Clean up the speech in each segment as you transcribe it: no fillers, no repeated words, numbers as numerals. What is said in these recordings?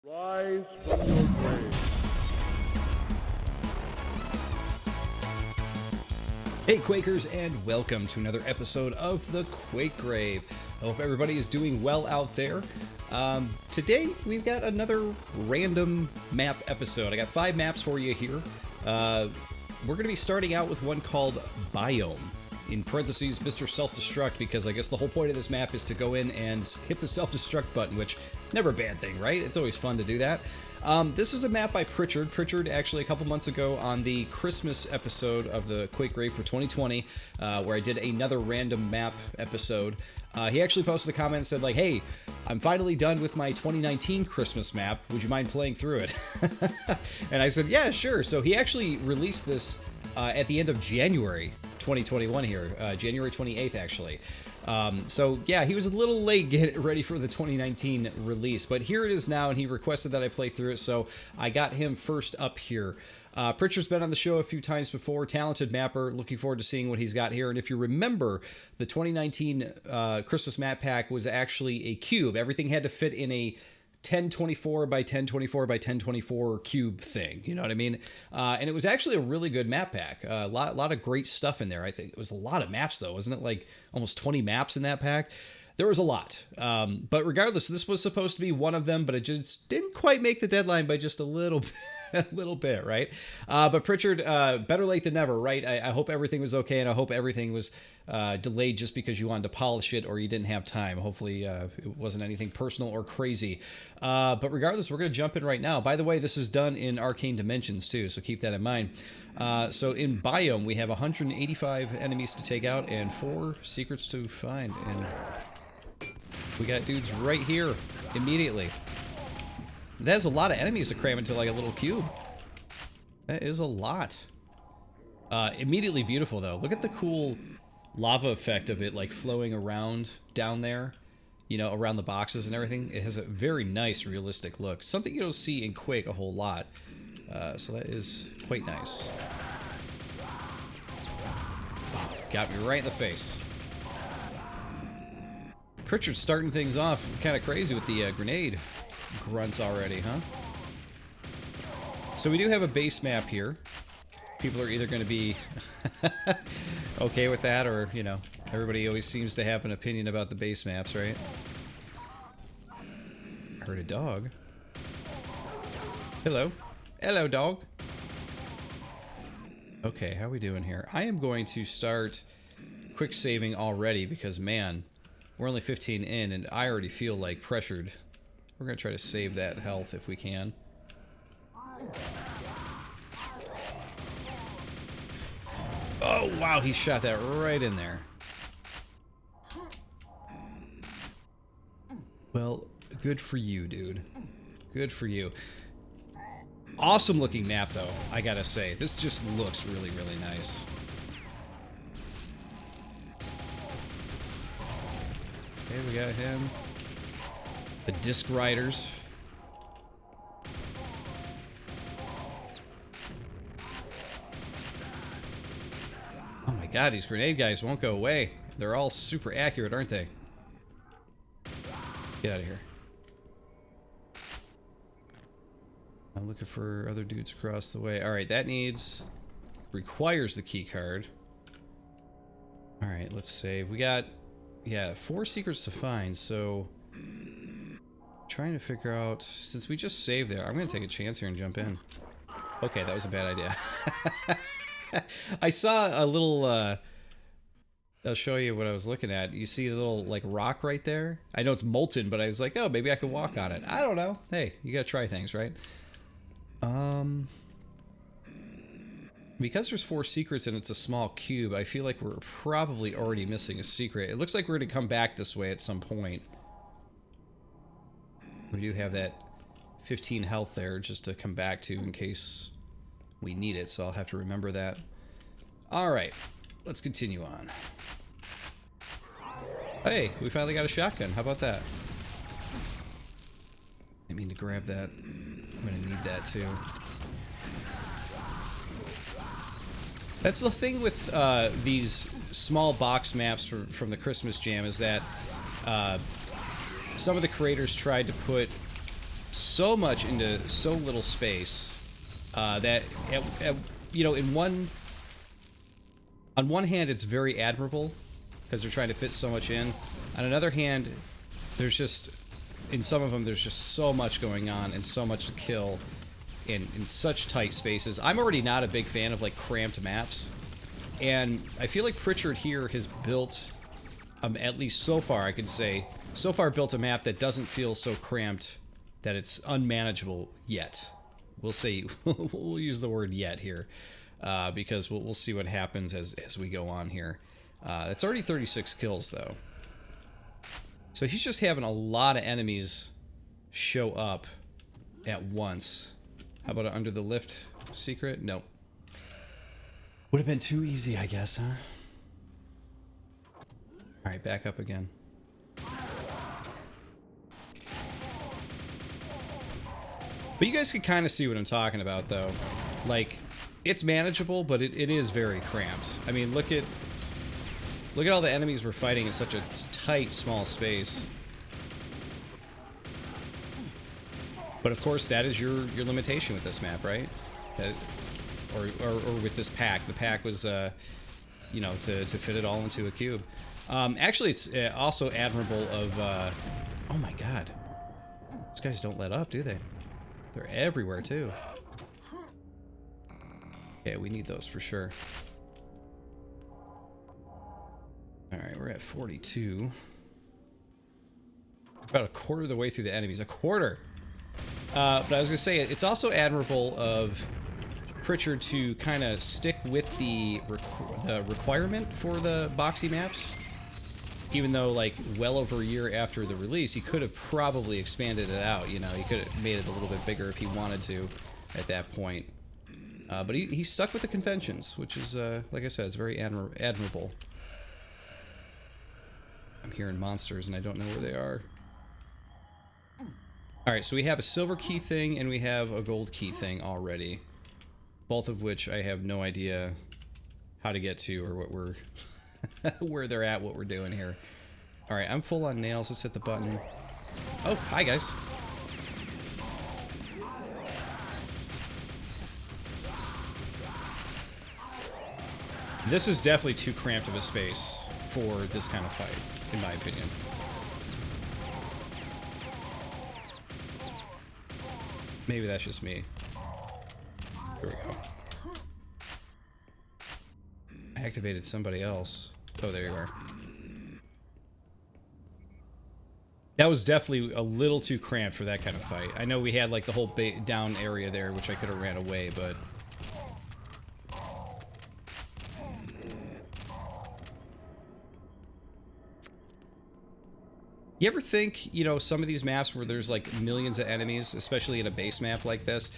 Rise from your grave. Hey Quakers, and welcome to another episode of the Quake Grave. I hope everybody is doing well out there. Today we've got another random map episode. I got 5 maps for you here. We're going to be starting out with one called Biome. In parentheses, Mr. Self-Destruct, because I guess the whole point of this map is to go in and hit the self-destruct button, which, never a bad thing, right? It's always fun to do that. This is a map by Pritchard. Pritchard, actually, a couple months ago on the Christmas episode of the Quake Grave for 2020, where I did another random map episode, he actually posted a comment and said, like, hey, I'm finally done with my 2019 Christmas map. Would you mind playing through it? And I said, yeah, sure. So he actually released this at the end of January 2021 here, January 28th, actually. So yeah, he was a little late getting ready for the 2019 release, but here it is now, and he requested that I play through it, so I got him first up here. Pritchard's been on the show a few times before, talented mapper, looking forward to seeing what he's got here. And if you remember, the 2019 Christmas map pack was actually a cube. Everything had to fit in a 1024 by 1024 by 1024 cube thing, you know what I mean? And it was actually a really good map pack. A lot of great stuff in there. I think it was a lot of maps, though, wasn't it? Like almost 20 maps in that pack. There was a lot. But regardless, this was supposed to be one of them, but it just didn't quite make the deadline by just a little bit. A little bit, right? But Pritchard, better late than never, right? I hope everything was okay, and I hope everything was delayed just because you wanted to polish it or you didn't have time. Hopefully it wasn't anything personal or crazy. But regardless, we're going to jump in right now. By the way, this is done in arcane dimensions too, so keep that in mind. So in Biome, we have 185 enemies to take out and 4 secrets to find. And we got dudes right here immediately. That's a lot of enemies to cram into like a little cube. That is a lot. Immediately beautiful though. Look at the cool lava effect of it like flowing around down there, you know, around the boxes and everything. It has a very nice realistic look. Something you don't see in Quake a whole lot. So that is quite nice. Oh, got me right in the face. Pritchard's starting things off kind of crazy with the grenade grunts already, huh? So we do have a base map here. People are either going to be okay with that, or, you know, everybody always seems to have an opinion about the base maps, right? I heard a dog. Hello. Hello, dog. Okay, how are we doing here? I am going to start quick saving already because, man, we're only 15 in and I already feel like pressured. We're going to try to save that health if we can. Oh, wow, he shot that right in there. Well, good for you, dude. Good for you. Awesome looking map, though, I gotta say. This just looks really, really nice. Okay, we got him. The disc riders. Oh my god, these grenade guys won't go away. They're all super accurate, aren't they? Get out of here. I'm looking for other dudes across the way. Alright, that requires the key card. Alright, let's save. We got, yeah, 4 secrets to find, so trying to figure out, since we just saved there, I'm going to take a chance here and jump in. Okay, that was a bad idea. I saw a little, I'll show you what I was looking at. You see the little, like, rock right there? I know it's molten, but I was like, oh, maybe I could walk on it. I don't know. Hey, you got to try things, right? Because there's 4 secrets and it's a small cube, I feel like we're probably already missing a secret. It looks like we're going to come back this way at some point. We do have that 15 health there just to come back to in case we need it, so I'll have to remember that. Alright, let's continue on. Hey, we finally got a shotgun. How about that? I mean to grab that. I'm gonna need that too. That's the thing with these small box maps from the Christmas Jam, is that some of the creators tried to put so much into so little space that, you know, on one hand, it's very admirable because they're trying to fit so much in. On another hand, there's just, in some of them, there's just so much going on and so much to kill in such tight spaces. I'm already not a big fan of, like, cramped maps. And I feel like Pritchard here has built, at least so far, I could say, so far built a map that doesn't feel so cramped that it's unmanageable yet. We'll say, we'll use the word yet here, because we'll see what happens as we go on here. It's already 36 kills, though. So he's just having a lot of enemies show up at once. How about an under the lift secret? Nope. Would have been too easy, I guess, huh? Alright, back up again. But you guys can kind of see what I'm talking about, though. Like, it's manageable, but it is very cramped. I mean, look at all the enemies we're fighting in such a tight, small space. But of course, that is your limitation with this map, right? That, or with this pack. The pack was, you know, to fit it all into a cube. Actually, it's also admirable of, oh my god. These guys don't let up, do they? They're everywhere, too. Yeah, we need those for sure. Alright, we're at 42. About a quarter of the way through the enemies. A quarter! But I was going to say, it's also admirable of Pritchard to kind of stick with the requirement for the boxy maps. Even though, like, well over a year after the release, he could have probably expanded it out, you know? He could have made it a little bit bigger if he wanted to at that point. But he stuck with the conventions, which is, like I said, it's very admirable. I'm hearing monsters and I don't know where they are. Alright, so we have a silver key thing and we have a gold key thing already. Both of which I have no idea how to get to or what we're... where they're at, what we're doing here. Alright, I'm full on nails. Let's hit the button. Oh, hi guys. This is definitely too cramped of a space for this kind of fight, in my opinion. Maybe that's just me. Here we go. I activated somebody else. Oh, there you are. That was definitely a little too cramped for that kind of fight. I know we had like the whole down area there, which I could have ran away, but... You ever think, you know, some of these maps where there's like millions of enemies, especially in a base map like this?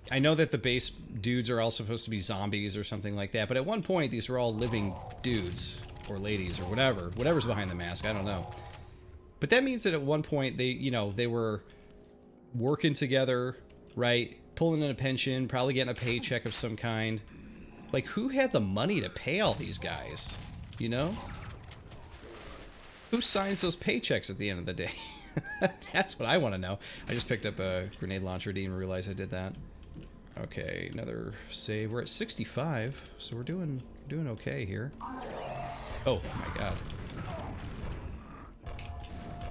I know that the base dudes are all supposed to be zombies or something like that, but at one point these were all living dudes or ladies or whatever's behind the mask, I don't know. But that means that at one point they, you know, they were working together, right? Pulling in a pension, probably getting a paycheck of some kind. Like, who had the money to pay all these guys, you know? Who signs those paychecks at the end of the day? That's what I want to know. I just picked up a grenade launcher, didn't even realize I did that. Okay, another save. We're at 65, so we're doing okay here. Oh my god.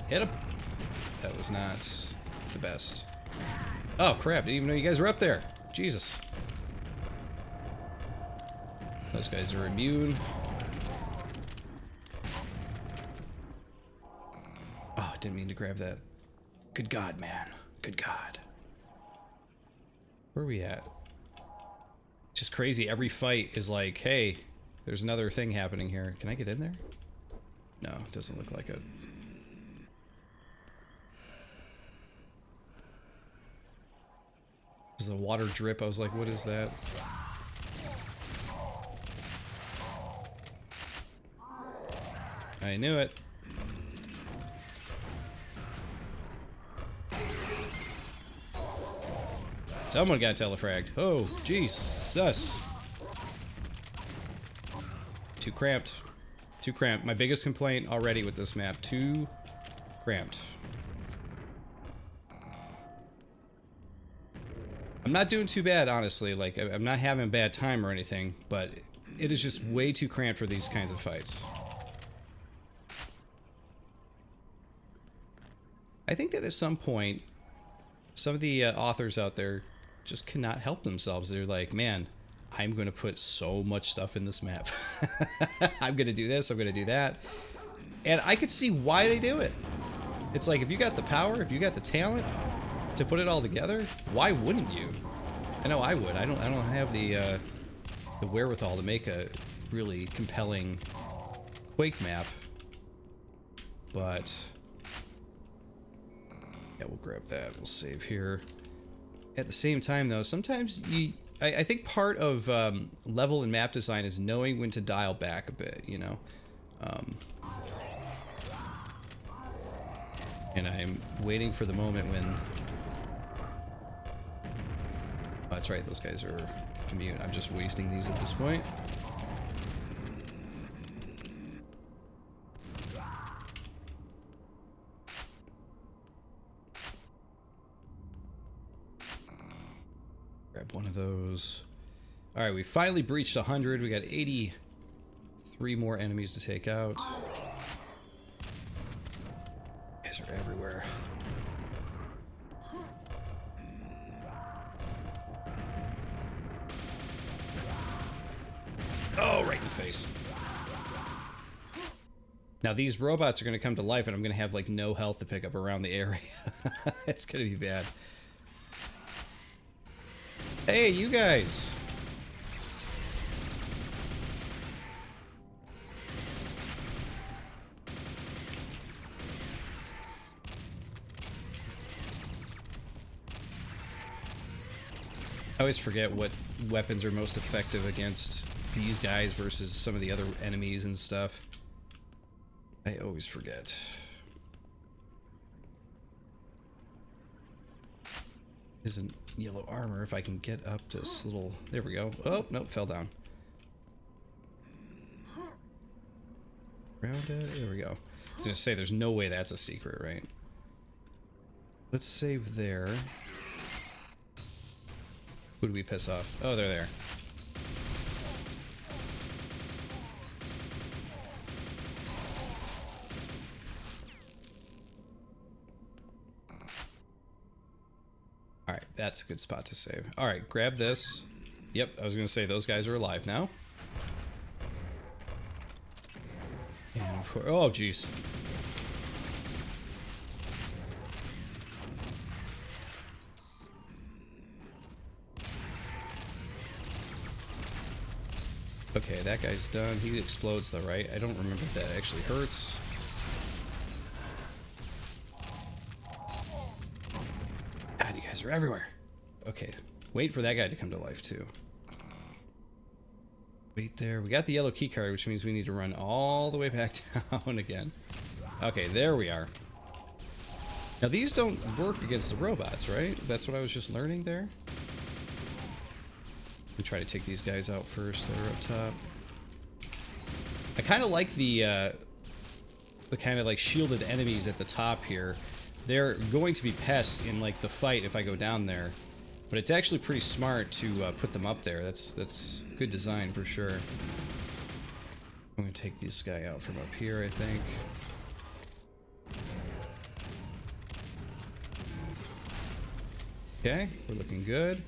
Hit him. That was not the best. Oh crap, didn't even know you guys were up there. Jesus. Those guys are immune. Oh, didn't mean to grab that. Good God, man. Good God. Where are we at? Just crazy. Every fight is like, hey, there's another thing happening here. Can I get in there? No, it doesn't look like it. There's a water drip. I was like, what is that? I knew it. Someone got telefragged. Oh, Jesus. Too cramped. Too cramped. My biggest complaint already with this map. Too cramped. I'm not doing too bad, honestly. Like, I'm not having a bad time or anything, but it is just way too cramped for these kinds of fights. I think that at some point, some of the authors out there just cannot help themselves. They're like, man, I'm going to put so much stuff in this map. I'm going to do this, I'm going to do that. And I could see why they do it. It's like, if you got the power, if you got the talent to put it all together, why wouldn't you? I know I would. I don't have the wherewithal to make a really compelling Quake map. But yeah, we'll grab that. We'll save here. At the same time, though, sometimes I think part of level and map design is knowing when to dial back a bit, you know? And I'm waiting for the moment when... Oh, that's right, those guys are immune. I'm just wasting these at this point. Grab one of those. Alright, we finally breached 100. We got 83 more enemies to take out. Guys are everywhere. Oh, right in the face. Now these robots are going to come to life and I'm going to have like no health to pick up around the area. It's going to be bad. Hey, you guys! I always forget what weapons are most effective against these guys versus some of the other enemies and stuff. I always forget. Isn't yellow armor if I can get up this little... There we go. Oh, nope, fell down. Around it. There we go. I was gonna say, there's no way that's a secret, right? Let's save there. Who do we piss off? Oh, they're there. Alright, that's a good spot to save. Alright, grab this. Yep, I was gonna say those guys are alive now. And of course, oh jeez. Okay, that guy's done. He explodes though, right? I don't remember if that actually hurts. God, you guys are everywhere. Okay, wait for that guy to come to life too. Wait there. We got the yellow key card, which means we need to run all the way back down again. Okay, there we are. Now these don't work against the robots, right? That's what I was just learning there. We try to take these guys out first that are up top. I kind of like the kind of like shielded enemies at the top here. They're going to be pests in like the fight if I go down there, but it's actually pretty smart to put them up there. That's good design for sure. I'm gonna take this guy out from up here, I think. Okay, we're looking good.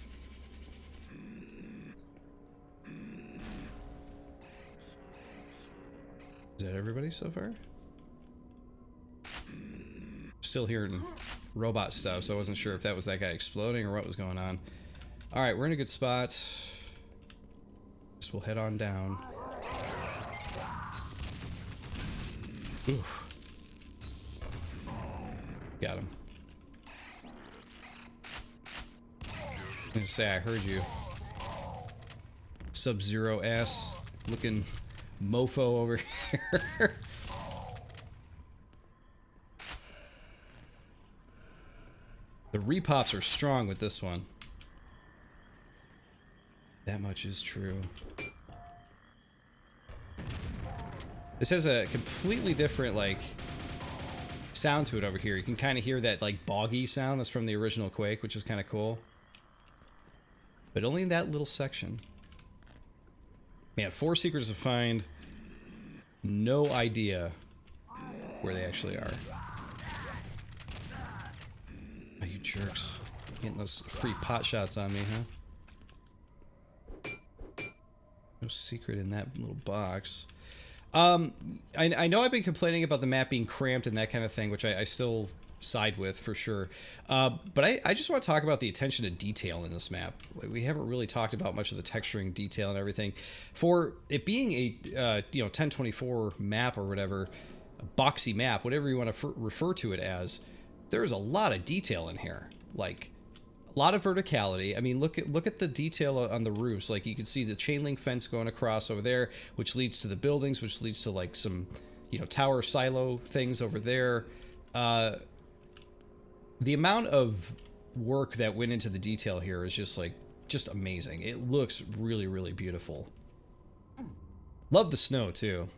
Is that everybody so far? Still hearing robot stuff, so I wasn't sure if that was that guy exploding or what was going on. Alright, we're in a good spot. Guess we'll head on down. Oof. Got him. I'm gonna say I heard you. Sub-Zero ass looking mofo over here. The repops are strong with this one. That much is true. This has a completely different, like, sound to it over here. You can kind of hear that, like, boggy sound that's from the original Quake, which is kind of cool. But only in that little section. Man, 4 secrets to find. No idea where they actually are. Oh, you jerks. Getting those free pot shots on me, huh? No secret in that little box. I know I've been complaining about the map being cramped and that kind of thing, which I still side with for sure. But I just want to talk about the attention to detail in this map. Like, we haven't really talked about much of the texturing detail and everything. For it being a 1024 map or whatever, a boxy map, whatever you want to refer to it as, there's a lot of detail in here. Like, a lot of verticality. I mean, look at the detail on the roofs. Like, you can see the chain link fence going across over there, which leads to the buildings, which leads to like some, tower silo things over there. The amount of work that went into the detail here is just amazing. It looks really, really beautiful. Love the snow too.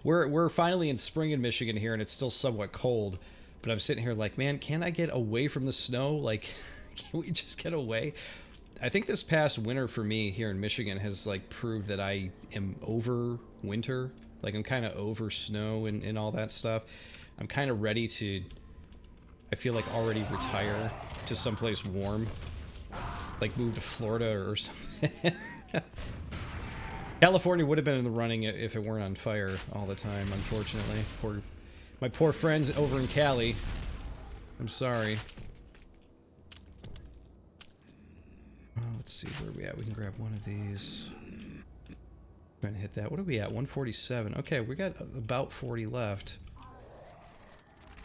We're finally in spring in Michigan here, and it's still somewhat cold. But I'm sitting here like, man, can I get away from the snow? Like, can we just get away? I think this past winter for me here in Michigan has like proved that I am over winter. Like, I'm kind of over snow and all that stuff. I'm kind of ready to, I feel like, already retire to someplace warm. Like move to Florida or something. California would have been in the running if it weren't on fire all the time, unfortunately. My poor friends over in Cali. I'm sorry. Let's see where we at. We can grab one of these. Trying to hit that. What are we at? 147. Okay, we got about 40 left.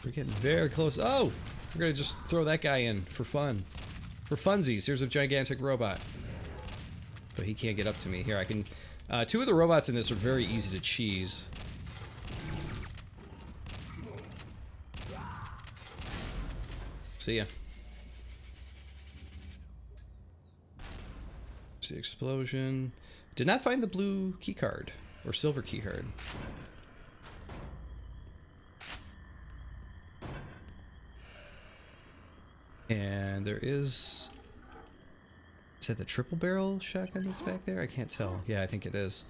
We're getting very close. Oh! We're gonna just throw that guy in for fun. For funsies. Here's a gigantic robot. But he can't get up to me. Here, I can... 2 of the robots in this are very easy to cheese. See ya. There's the explosion. Did not find the blue keycard. Or silver keycard. And there is... Is that the triple barrel shotgun that's back there? I can't tell. Yeah, I think it is.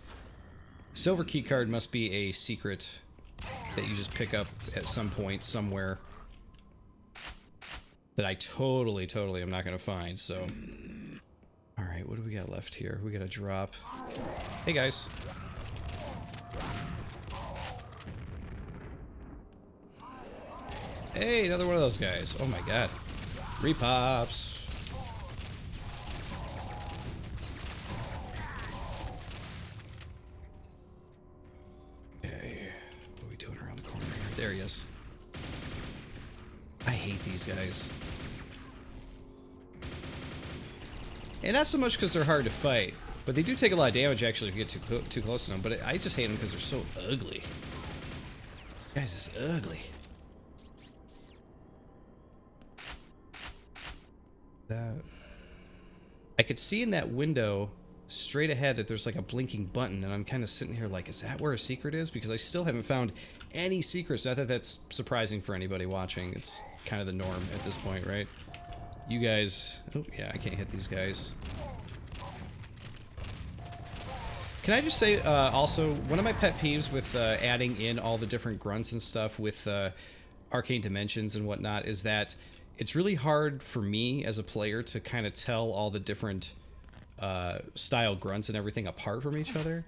Silver keycard must be a secret that you just pick up at some point, somewhere. That I totally am not going to find, so... Alright, what do we got left here? We got a drop. Hey, guys. Hey, another one of those guys. Oh my god. Repops. Okay. What are we doing around the corner here? There he is. I hate these guys. And not so much because they're hard to fight, but they do take a lot of damage actually if you get too close to them. But I just hate them because they're so ugly. Guys, it's ugly. That I could see in that window straight ahead that there's like a blinking button, and I'm kind of sitting here like, is that where a secret is? Because I still haven't found any secrets. Not that that's surprising for anybody watching. It's kind of the norm at this point, right? You guys... Oh, yeah, I can't hit these guys. Can I just say, also, one of my pet peeves with adding in all the different grunts and stuff with arcane dimensions and whatnot is that it's really hard for me as a player to kind of tell all the different style grunts and everything apart from each other.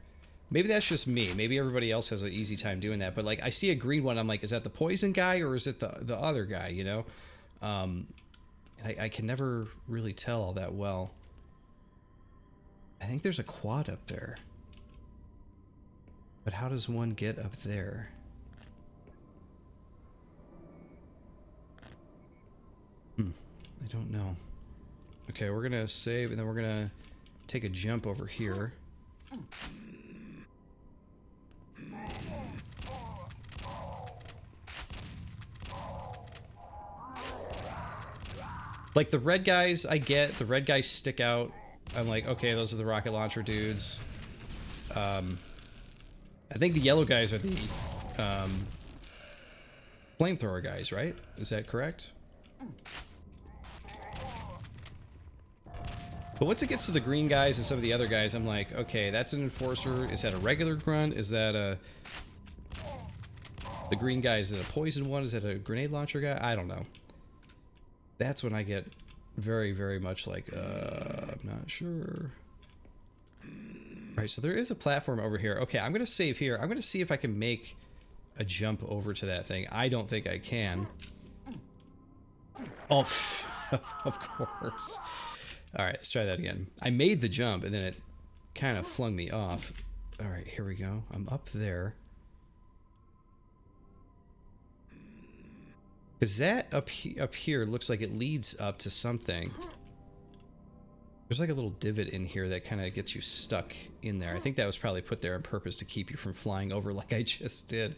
Maybe that's just me. Maybe everybody else has an easy time doing that. But, like, I see a green one, I'm like, is that the poison guy or is it the other guy, you know? I can never really tell all that well. I think there's a quad up there. But how does one get up there? I don't know. Okay, we're gonna save, and then we're gonna take a jump over here. Like, the red guys, I get. The red guys stick out. I'm like, okay, those are the rocket launcher dudes. I think the yellow guys are the flamethrower guys, right? Is that correct? But once it gets to the green guys and some of the other guys, I'm like, okay, that's an enforcer. Is that a regular grunt? Is that a... The green guy, is it a poison one? Is it a grenade launcher guy? I don't know. That's when I get very, very much like, I'm not sure. Right, so there is a platform over here. Okay, I'm going to save here. I'm going to see if I can make a jump over to that thing. I don't think I can. Oh, of course. All right, let's try that again. I made the jump, and then it kind of flung me off. All right, here we go. I'm up there. Because that up here looks like it leads up to something. There's like a little divot in here that kind of gets you stuck in there. I think that was probably put there on purpose to keep you from flying over like I just did.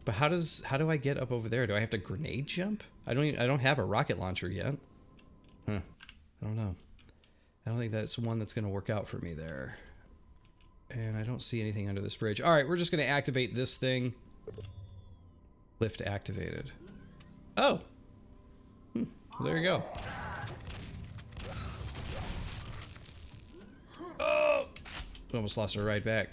But how do I get up over there? Do I have to grenade jump? I don't have a rocket launcher yet. Huh. I don't know. I don't think that's one that's going to work out for me there. And I don't see anything under this bridge. All right, we're just going to activate this thing. Lift activated. Oh. Well, there you go. Oh! Almost lost our ride back.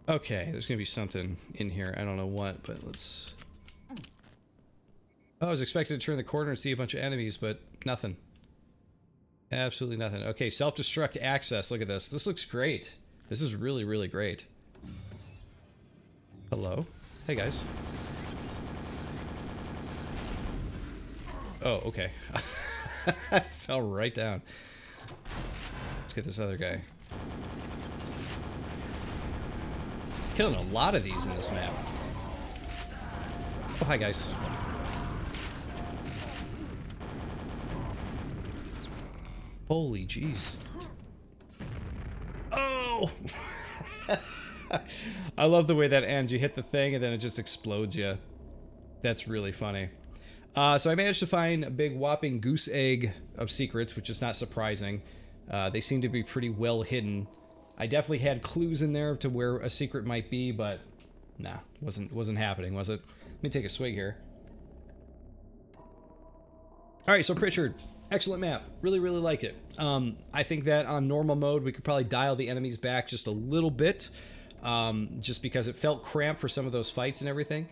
Okay, there's gonna be something in here. I don't know what, but let's... Oh, I was expected to turn the corner and see a bunch of enemies, but nothing. Absolutely nothing. Okay, self-destruct access. Look at this. This looks great. This is really, really great. Hello? Hey, guys. Oh, okay. I fell right down. Let's get this other guy. Killing a lot of these in this map. Oh, hi, guys. Holy jeez. Oh! I love the way that ends. You hit the thing and then it just explodes you. That's really funny. So I managed to find a big whopping goose egg of secrets, which is not surprising. They seem to be pretty well hidden. I definitely had clues in there to where a secret might be, but nah, wasn't happening, was it? Let me take a swig here. All right, so Pritchard, excellent map. Really, really like it. I think that on normal mode, we could probably dial the enemies back just a little bit, just because it felt cramped for some of those fights and everything.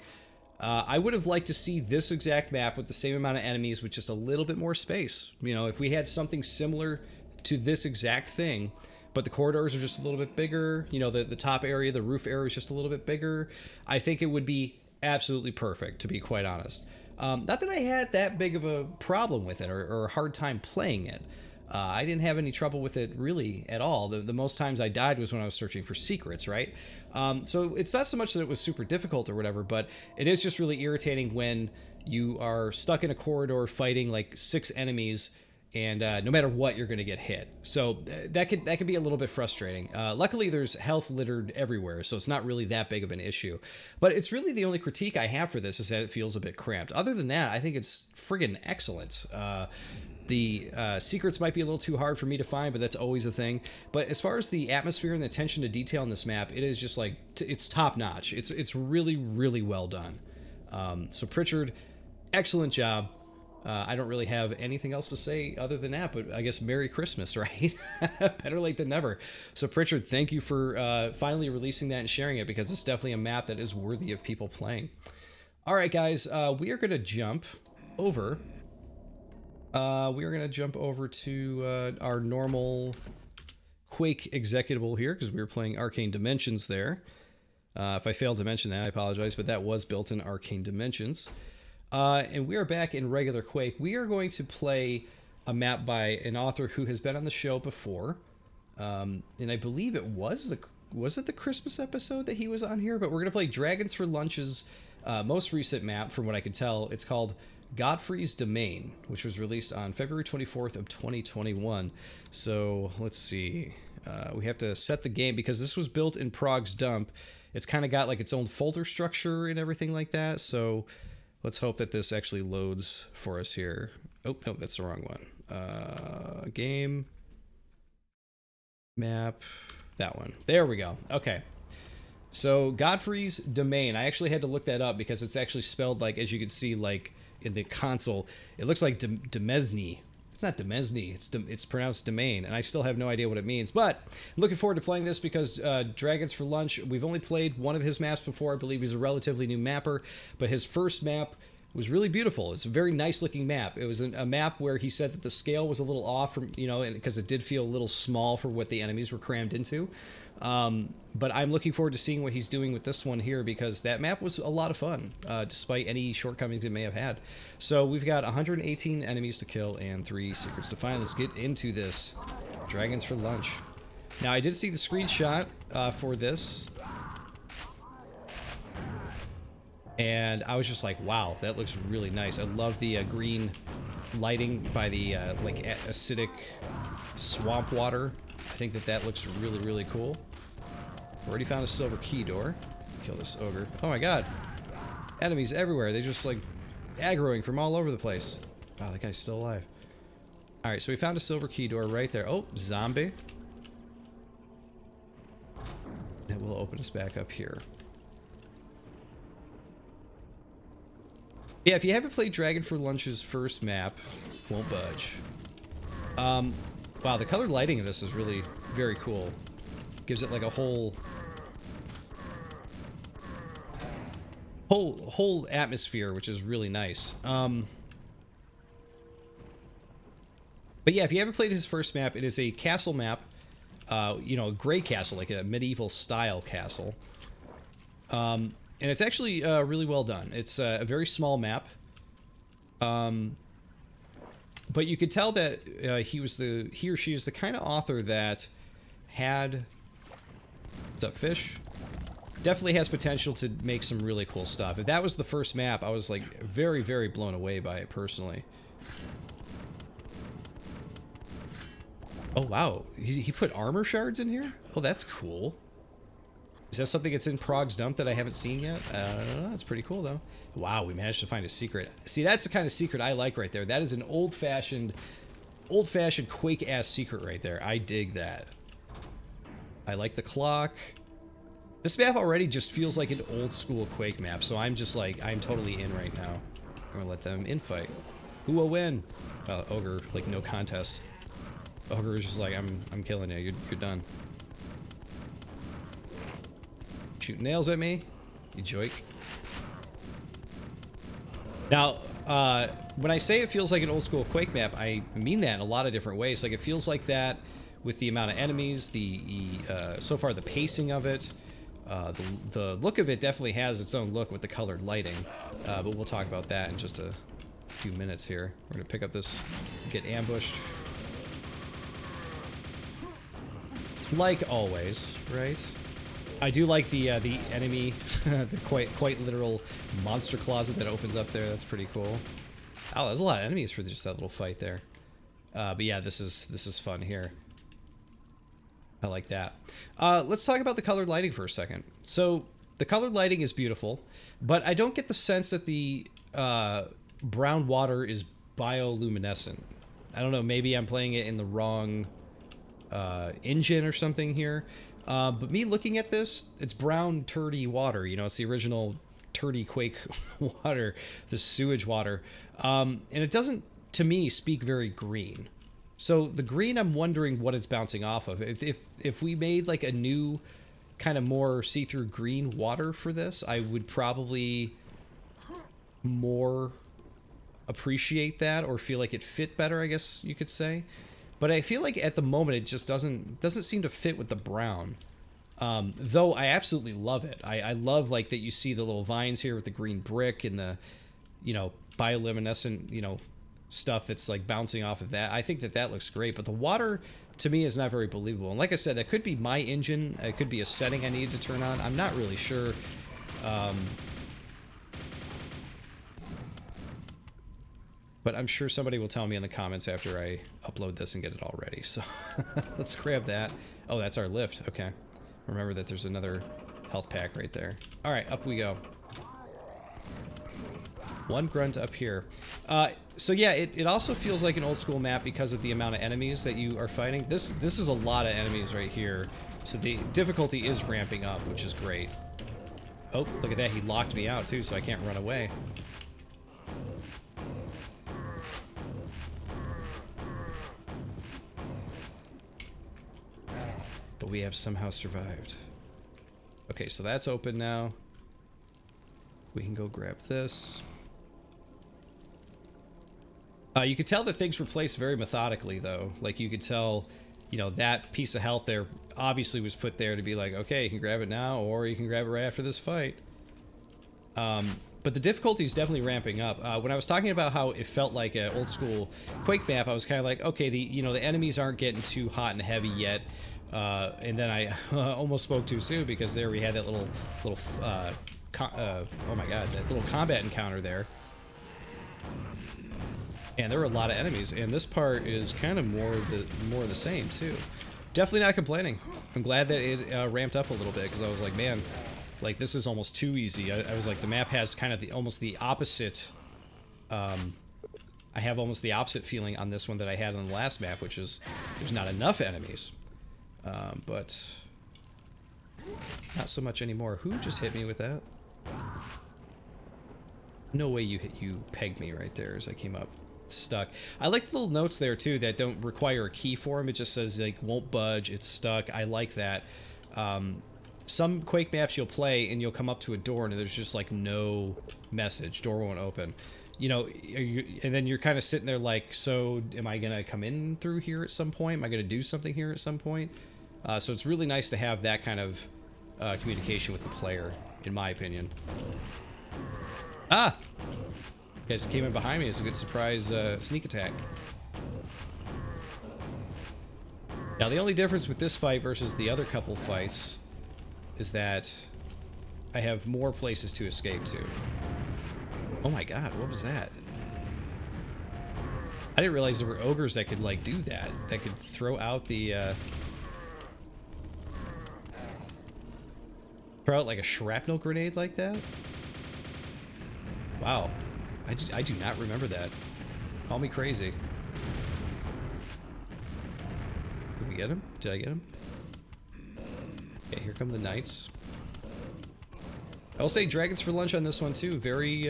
I would have liked to see this exact map with the same amount of enemies with just a little bit more space. You know, if we had something similar to this exact thing, but the corridors are just a little bit bigger, you know, the top area, the roof area is just a little bit bigger, I think it would be absolutely perfect, to be quite honest. Not that I had that big of a problem with it or a hard time playing it. I didn't have any trouble with it really at all. The most times I died was when I was searching for secrets, right? So it's not so much that it was super difficult or whatever, but it is just really irritating when you are stuck in a corridor fighting like 6 enemies and no matter what, you're going to get hit. So that could be a little bit frustrating. Luckily, there's health littered everywhere, so it's not really that big of an issue. But it's really the only critique I have for this is that it feels a bit cramped. Other than that, I think it's friggin' excellent. The secrets might be a little too hard for me to find, but that's always a thing. But as far as the atmosphere and the attention to detail in this map, it is just like, it's top notch. It's really, really well done. So Pritchard, excellent job. I don't really have anything else to say other than that, but I guess Merry Christmas, right? Better late than never. So Pritchard, thank you for finally releasing that and sharing it, because it's definitely a map that is worthy of people playing. All right, guys, we are going to jump over. To our normal Quake executable here, because we were playing Arcane Dimensions there. If I failed to mention that, I apologize, but that was built in Arcane Dimensions. And we are back in regular Quake. We are going to play a map by an author who has been on the show before. And I believe it was it the Christmas episode that he was on here? But we're going to play DragonsForLunch's most recent map, from what I could tell. It's called Godfreys Demesne, which was released on February 24th of 2021. So let's see. We have to set the game because this was built in Prog's dump. It's kind of got like its own folder structure and everything like that. So let's hope that this actually loads for us here. Oh, no, that's the wrong one. Game. Map. That one. There we go. Okay. So Godfrey's Demesne. I actually had to look that up because it's actually spelled like, as you can see, like in the console, it looks like Demesne. It's not Demesne. It's pronounced Domain, and I still have no idea what it means. But I'm looking forward to playing this because Dragons for Lunch. We've only played one of his maps before. I believe he's a relatively new mapper, but his first map was really beautiful. It's a very nice looking map. It was a map where he said that the scale was a little off from, you know, because it did feel a little small for what the enemies were crammed into. But I'm looking forward to seeing what he's doing with this one here because that map was a lot of fun, despite any shortcomings it may have had. So we've got 118 enemies to kill and 3 secrets to find. Let's get into this. Dragons for Lunch. Now I did see the screenshot for this. And I was just like, wow, that looks really nice. I love the green lighting by the like acidic swamp water. I think that looks really, really cool. Already found a silver key door. Kill this ogre. Oh my god. Enemies everywhere. They're just like aggroing from all over the place. Wow, that guy's still alive. Alright, so we found a silver key door right there. Oh, zombie. That will open us back up here. Yeah, if you haven't played Dragon for Lunch's first map, won't budge. Wow, the colored lighting of this is really very cool. Gives it like a whole atmosphere, which is really nice. But yeah, if you haven't played his first map, it is a castle map. You know, a gray castle, like a medieval style castle. And it's actually really well done. It's a very small map. But you could tell that he or she is the kind of author that had... What's up, fish? Definitely has potential to make some really cool stuff. If that was the first map, I was like very, very blown away by it personally. Oh wow, he put armor shards in here? Oh, that's cool. Is that something that's in Prog's dump that I haven't seen yet? That's pretty cool, though. Wow, we managed to find a secret. See, that's the kind of secret I like right there. That is an old-fashioned Quake-ass secret right there. I dig that. I like the clock. This map already just feels like an old-school Quake map, so I'm just like, I'm totally in right now. I'm gonna let them infight. Who will win? Ogre, like, no contest. Ogre is just like, I'm killing you. You're done. Shooting nails at me, you joik. Now, when I say it feels like an old school Quake map, I mean that in a lot of different ways. Like, it feels like that with the amount of enemies, so far the pacing of it, the look of it definitely has its own look with the colored lighting. But we'll talk about that in just a few minutes here. We're gonna pick up this, get ambushed. Like always, right? I do like the enemy, the quite literal monster closet that opens up there. That's pretty cool. Oh, there's a lot of enemies for just that little fight there. But yeah, this is fun here. I like that. Let's talk about the colored lighting for a second. So the colored lighting is beautiful, but I don't get the sense that the brown water is bioluminescent. I don't know. Maybe I'm playing it in the wrong engine or something here. But me looking at this, it's brown, turdy water. You know, it's the original turdy Quake water, the sewage water. And it doesn't, to me, speak very green. So the green, I'm wondering what it's bouncing off of. If we made like a new kind of more see-through green water for this, I would probably more appreciate that or feel like it fit better, I guess you could say. But I feel like at the moment it just doesn't seem to fit with the brown. Though I absolutely love it. I love like that you see the little vines here with the green brick and the, you know, bioluminescent, you know, stuff that's like bouncing off of that. I think that looks great. But the water to me is not very believable. And like I said, that could be my engine. It could be a setting I needed to turn on. I'm not really sure. But I'm sure somebody will tell me in the comments after I upload this and get it all ready. So let's grab that. Oh, that's our lift. Okay. Remember that there's another health pack right there. All right, up we go. One grunt up here. So yeah, it also feels like an old school map because of the amount of enemies that you are fighting. This is a lot of enemies right here. So the difficulty is ramping up, which is great. Oh, look at that. He locked me out too, so I can't run away. But we have somehow survived. Okay, so that's open now. We can go grab this. You could tell that things were placed very methodically, though. Like, you could tell, you know, that piece of health there obviously was put there to be like, okay, you can grab it now, or you can grab it right after this fight. But the difficulty is definitely ramping up. When I was talking about how it felt like an old school Quake map, I was kind of like, okay, the enemies aren't getting too hot and heavy yet. And then I almost spoke too soon, because there we had that little oh my god, that little combat encounter there. And there were a lot of enemies, and this part is kind of more of the same too. Definitely not complaining. I'm glad that it ramped up a little bit, because I was like, man, like this is almost too easy. I was like, the map has kind of almost the opposite. I have almost the opposite feeling on this one that I had on the last map, which is there's not enough enemies, but not so much anymore. Who just hit me with that? No way you pegged me right there as I came up. Stuck. I like the little notes there too that don't require a key for them. It just says like won't budge, it's stuck. I like that. Some Quake maps you'll play and you'll come up to a door and there's just like no message, door won't open, you know, and then you're kind of sitting there like, so am I gonna come in through here at some point? Am I gonna do something here at some point? So it's really nice to have that kind of communication with the player, in my opinion. Ah! You guys came in behind me. It's a good surprise sneak attack. Now, the only difference with this fight versus the other couple fights is that I have more places to escape to. Oh my god, what was that? I didn't realize there were ogres that could, like, do that. That could throw out the, throw out, like, a shrapnel grenade like that? Wow. I do not remember that. Call me crazy. Did we get him? Did I get him? Okay, here come the knights. I will say DragonsForLunch on this one too. Very,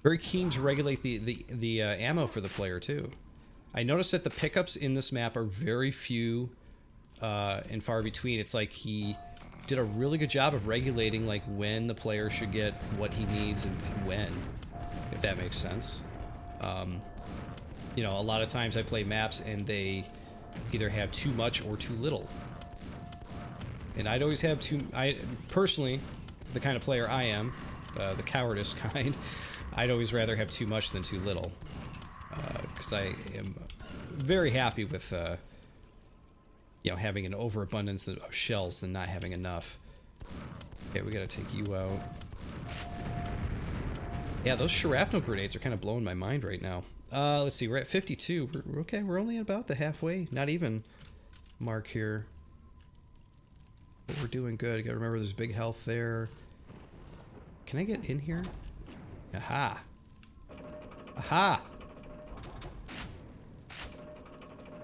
very keen to regulate the ammo for the player too. I noticed that the pickups in this map are very few and far between. It's like he did a really good job of regulating like when the player should get what he needs and when, if that makes sense. You know, a lot of times I play maps and they either have too much or too little. And I'd always have personally, the kind of player I am, the cowardice kind, I'd always rather have too much than too little. Because I am very happy with you know, having an overabundance of shells than not having enough. Okay, we gotta take you out. Yeah, those shrapnel grenades are kind of blowing my mind right now. Let's see, we're at 52. We're okay, we're only at about the halfway, not even mark here. But we're doing good. You gotta remember there's big health there. Can I get in here? Aha! Aha!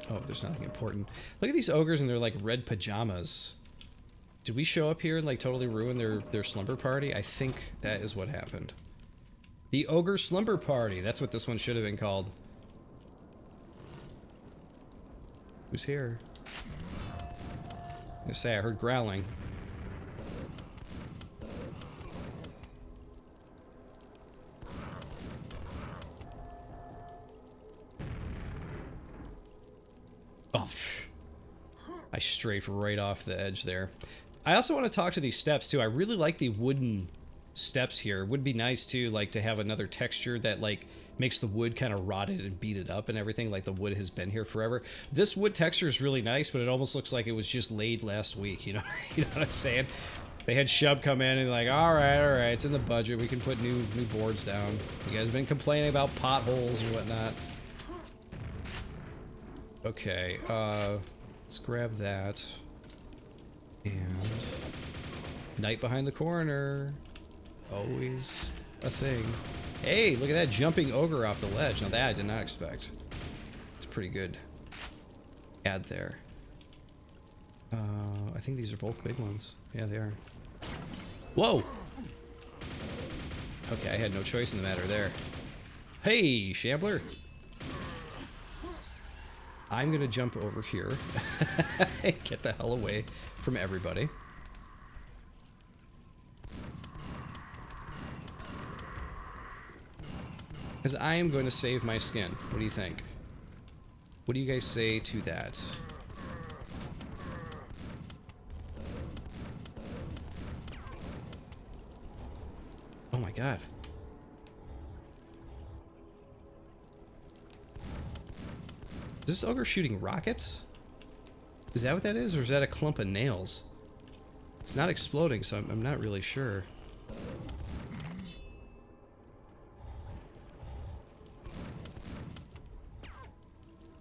Oh, there's nothing important. Look at these ogres in their, like, red pajamas. Did we show up here and, like, totally ruin their slumber party? I think that is what happened. The Ogre Slumber Party. That's what this one should have been called. Who's here? I'm gonna say I heard growling. Oh, I strafed right off the edge there. I also want to talk to these steps too. I really like the wooden steps here. It would be nice too, like, to have another texture that, like, makes the wood kind of rotted and beat it up and everything, like the wood has been here forever. This wood texture is really nice, but it almost looks like it was just laid last week, you know? You know what I'm saying? They had Shub come in and like, all right, it's in the budget. We can put new boards down. You guys have been complaining about potholes and whatnot. Okay, let's grab that. And Knight behind the corner. Always a thing. Hey, look at that jumping ogre off the ledge. Now that I did not expect. It's pretty good. Add there. I think these are both big ones. Yeah, they are. Whoa! Okay, I had no choice in the matter there. Hey, Shambler! I'm gonna jump over here. Get the hell away from everybody. Because I am going to save my skin. What do you think? What do you guys say to that? Oh my god. Is this ogre shooting rockets? Is that what that is, or is that a clump of nails? It's not exploding, so I'm not really sure.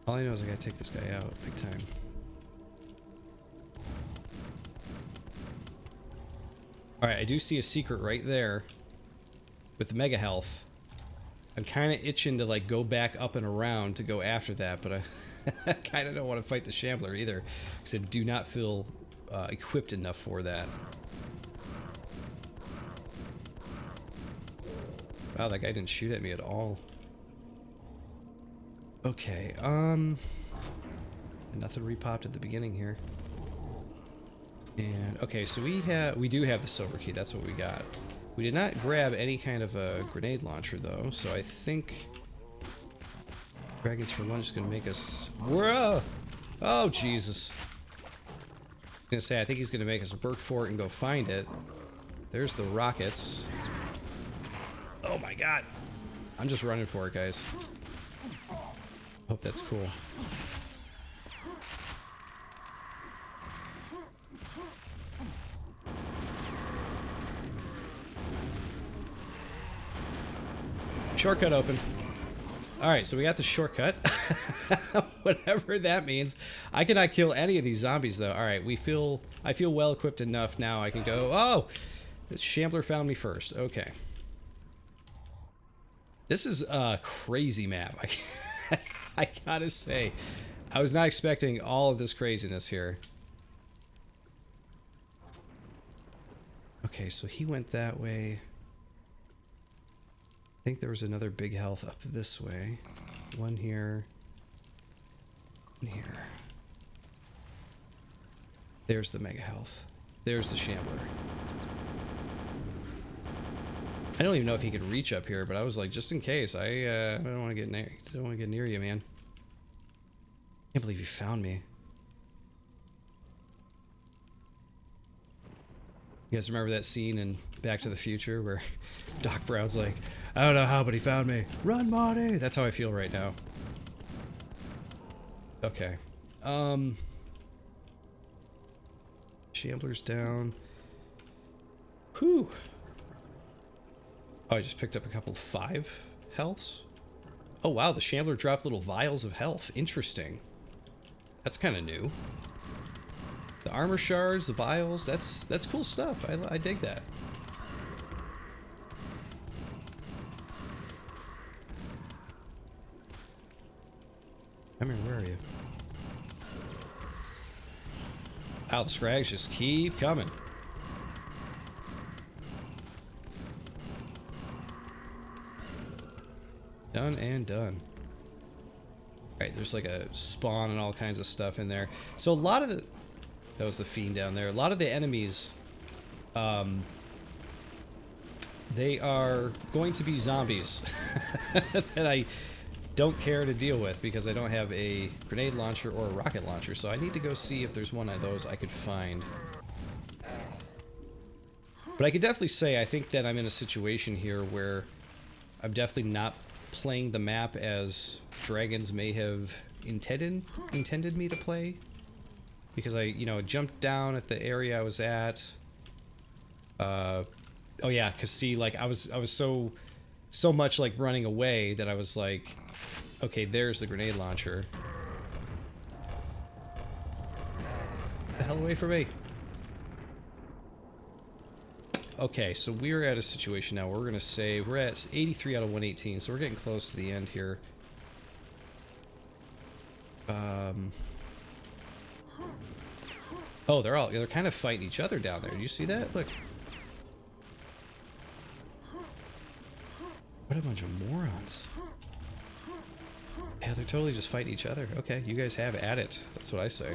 All I know is I gotta take this guy out big time. Alright, I do see a secret right there with the mega health. I'm kind of itching to like go back up and around to go after that, but I kind of don't want to fight the Shambler either, because I do not feel equipped enough for that. Wow, that guy didn't shoot at me at all. Okay, nothing repopped at the beginning here. And okay, so we do have the silver key. That's what we got. We did not grab any kind of a grenade launcher though, so I think DragonsForLunch is gonna make us. Whoa! Oh Jesus! I'm gonna say I think he's gonna make us work for it and go find it. There's the rockets. Oh my God! I'm just running for it, guys. Hope that's cool. Shortcut open. Alright, so we got the shortcut. Whatever that means. I cannot kill any of these zombies though. Alright, I feel well equipped enough now. I can go. Oh! This Shambler found me first. Okay. This is a crazy map. I gotta say, I was not expecting all of this craziness here. Okay, so he went that way. I think there was another big health up this way. One here. One here. There's the mega health. There's the Shambler. I don't even know if he could reach up here, but I was like, just in case, I don't want to get near. Don't want to get near you, man. Can't believe you found me. You guys remember that scene in Back to the Future where Doc Brown's like, I don't know how, but he found me. Run, Marty! That's how I feel right now. Okay. Shambler's down. Whew. Oh, I just picked up a couple of 5 healths. Oh wow, the Shambler dropped little vials of health. Interesting. That's kind of new. The armor shards, the vials, that's cool stuff. I dig that. I mean, where are you? Wow, the scrags just keep coming. Done and done. Alright, there's like a spawn and all kinds of stuff in there. So a lot of the... That was the fiend down there. A lot of the enemies, they are going to be zombies that I don't care to deal with because I don't have a grenade launcher or a rocket launcher. So I need to go see if there's one of those I could find. But I could definitely say I think that I'm in a situation here where I'm definitely not playing the map as dragons may have intended me to play, because I, you know, jumped down at the area I was at. Oh yeah, cause see, like I was so much like running away that I was like, okay, there's the grenade launcher. Get the hell away from me. Okay, so we're at a situation now where we're gonna save. We're at 83 out of 118, so we're getting close to the end here. Oh, they're kind of fighting each other down there. Do you see that? Look. What a bunch of morons. Yeah, they're totally just fighting each other. Okay, you guys have at it. That's what I say.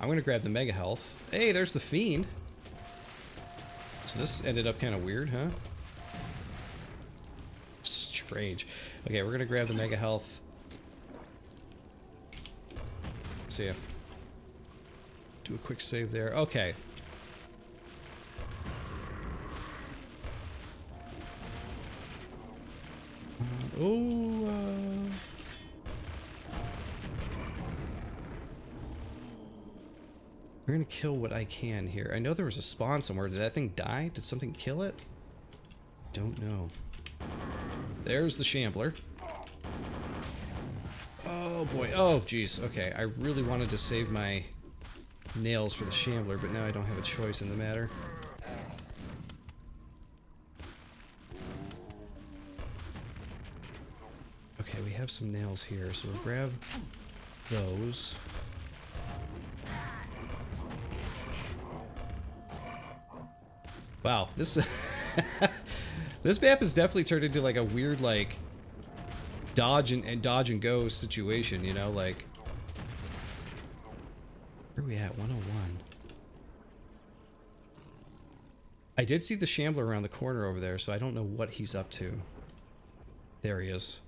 I'm gonna grab the Mega Health. Hey, there's the Fiend. So this ended up kind of weird, huh? Strange. Okay, we're gonna grab the Mega Health. See ya. Do a quick save there. Okay. We're gonna kill what I can here. I know there was a spawn somewhere. Did that thing die? Did something kill it? Don't know. There's the Shambler. Oh boy. Oh jeez. Okay, I really wanted to save my nails for the Shambler, but now I don't have a choice in the matter. Okay, we have some nails here, so we'll grab those. Wow, this this map has definitely turned into like a weird like dodge and go situation, you know, like where are we at? 101. I did see the Shambler around the corner over there, so I don't know what he's up to. There he is.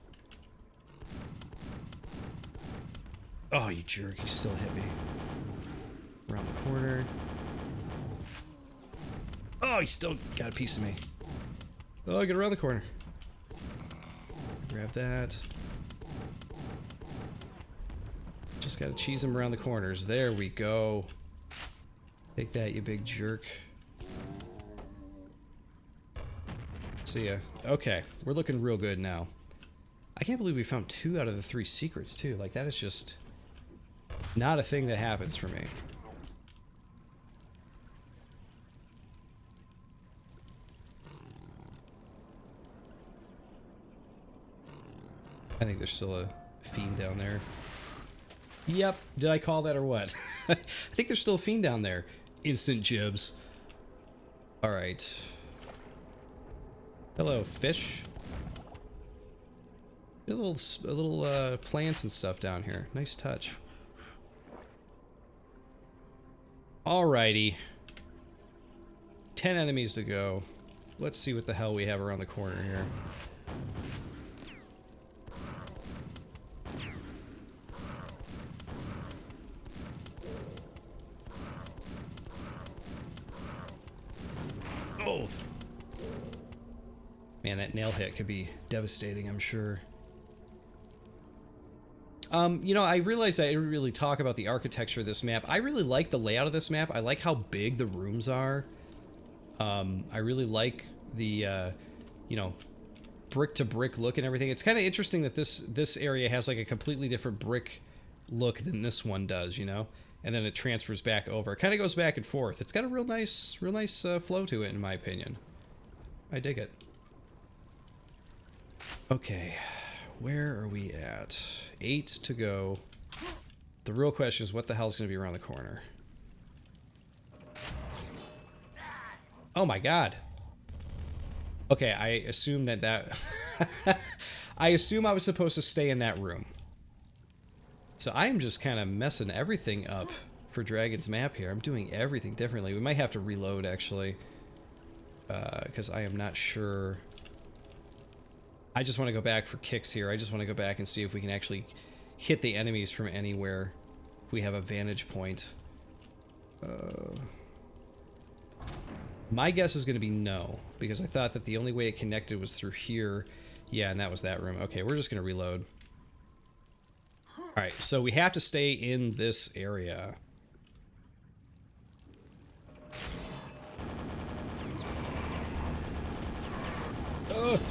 Oh, you jerk, he still hit me. Around the corner. Oh, he still got a piece of me. Oh, get around the corner. Grab that. Just gotta cheese him around the corners. There we go. Take that, you big jerk. See ya. Okay, we're looking real good now. I can't believe we found 2 out of the 3 secrets, too. Like, that is just not a thing that happens for me. I think there's still a Fiend down there. Yep, did I call that or what? I think there's still a Fiend down there. Instant jibs. Alright. Hello, fish. A little plants and stuff down here. Nice touch. Alrighty. 10 enemies to go. Let's see what the hell we have around the corner here. Oh! Man, that nail hit could be devastating, I'm sure. You know, I realized I didn't really talk about the architecture of this map. I really like the layout of this map. I like how big the rooms are. I really like the, you know, brick-to-brick look and everything. It's kind of interesting that this area has like a completely different brick look than this one does, you know? And then it transfers back over. It kind of goes back and forth. It's got a real nice flow to it, in my opinion. I dig it. Okay, where are we at? 8 to go. The real question is what the hell's going to be around the corner? Oh my god. Okay, I assume that I assume I was supposed to stay in that room. So I am just kind of messing everything up for Dragon's map here. I'm doing everything differently. We might have to reload, actually. Because I am not sure. I just want to go back for kicks here. I just want to go back and see if we can actually hit the enemies from anywhere. If we have a vantage point. My guess is going to be no. Because I thought that the only way it connected was through here. Yeah, and that was that room. Okay, we're just going to reload. Alright, so we have to stay in this area. Ugh.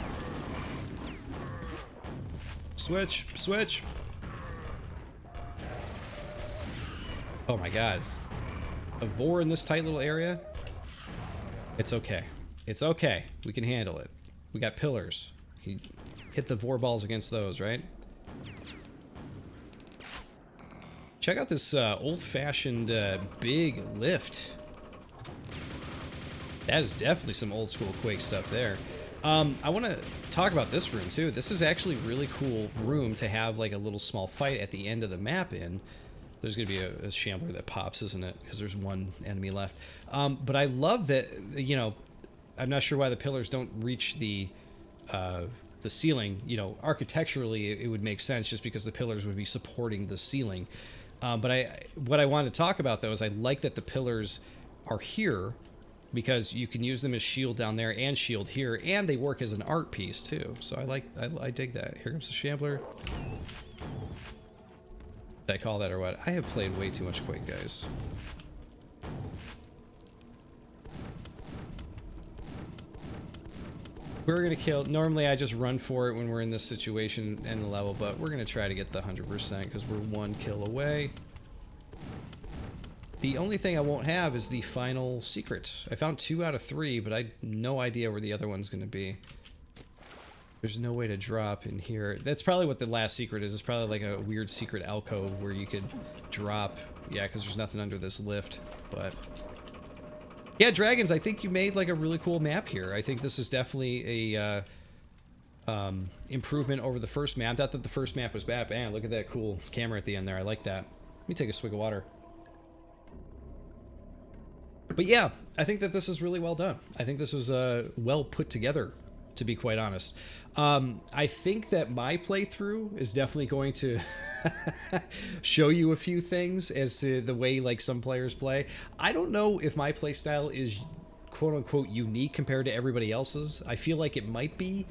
Switch, switch. Oh my god. A Vor in this tight little area? It's okay. It's okay. We can handle it. We got pillars. You hit the Vor balls against those, right? Check out this old-fashioned big lift. That is definitely some old-school Quake stuff there. I want to talk about this room too. This is actually a really cool room to have like a little small fight at the end of the map in. There's going to be a shambler that pops, isn't it? Because there's one enemy left. But I love that, you know, I'm not sure why the pillars don't reach the ceiling. You know, architecturally it would make sense just because the pillars would be supporting the ceiling. But what I want to talk about though is I like that the pillars are here because you can use them as shield down there and shield here, and they work as an art piece too. So I dig that. Here comes the shambler. Did I call that or what? I have played way too much Quake, guys. We're gonna kill. Normally I just run for it when we're in this situation and the level, but we're gonna try to get the 100% because we're 1 kill away. The only thing I won't have is the final secret. I found 2 out of 3, but I have no idea where the other one's gonna be. There's no way to drop in here. That's probably what the last secret is. It's probably like a weird secret alcove where you could drop. Yeah, because there's nothing under this lift, but... Yeah, Dragons, I think you made like a really cool map here. I think this is definitely a improvement over the first map. Not that the first map was bad, but man, look at that cool camera at the end there. I like that. Let me take a swig of water. But yeah, I think that this is really well done. I think this was well put together, to be quite honest. I think that my playthrough is definitely going to show you a few things as to the way like some players play. I don't know if my playstyle is quote-unquote unique compared to everybody else's. I feel like it might be.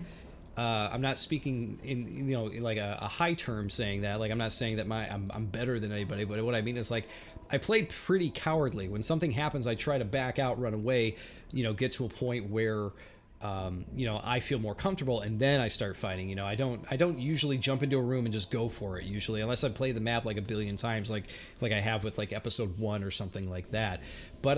I'm not speaking in, you know, like a high term saying that. Like, I'm not saying that I'm better than anybody, but what I mean is, like, I played pretty cowardly. When something happens, I try to back out, run away, you know, get to a point where you know, I feel more comfortable, and then I start fighting. You know, I don't usually jump into a room and just go for it usually, unless I've played the map like a billion times, like I have with like episode 1 or something like that. But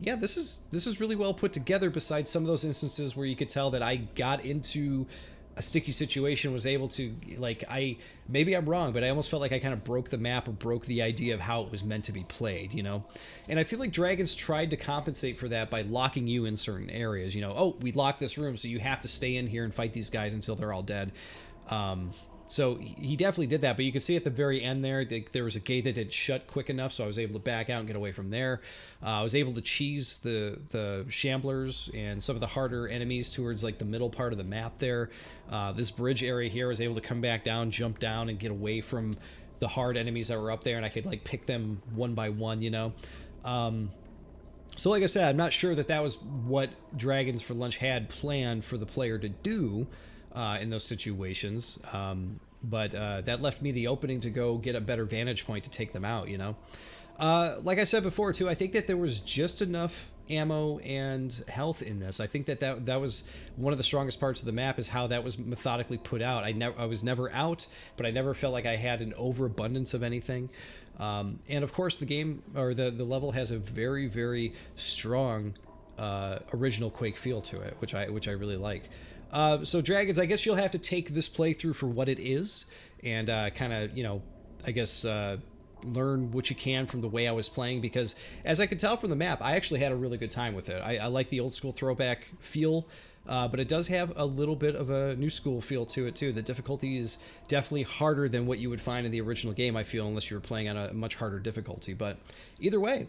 yeah, this is really well put together. Besides some of those instances where you could tell that I got into a sticky situation, was able to, like, maybe I'm wrong, but I almost felt like I kind of broke the map or broke the idea of how it was meant to be played, you know? And I feel like Dragons tried to compensate for that by locking you in certain areas, you know? Oh, we locked this room, so you have to stay in here and fight these guys until they're all dead. So he definitely did that, but you can see at the very end there was a gate that didn't shut quick enough, so I was able to back out and get away from there. I was able to cheese the shamblers and some of the harder enemies towards like the middle part of the map there. This bridge area here, I was able to come back down, jump down, and get away from the hard enemies that were up there, and I could like pick them one by one, you know? So like I said, I'm not sure that was what Dragons for Lunch had planned for the player to do in those situations, but that left me the opening to go get a better vantage point to take them out, you know? Like I said before too, I think that there was just enough ammo and health in this. I think that was one of the strongest parts of the map, is how that was methodically put out. I was never out, but I never felt like I had an overabundance of anything. And of course the game, or the level, has a very, very strong original Quake feel to it, which I really like. So Dragons, I guess you'll have to take this playthrough for what it is, and kind of, you know, I guess learn what you can from the way I was playing, because as I could tell from the map, I actually had a really good time with it. I like the old school throwback feel, but it does have a little bit of a new school feel to it too. The difficulty is definitely harder than what you would find in the original game, I feel, unless you were playing on a much harder difficulty. But either way,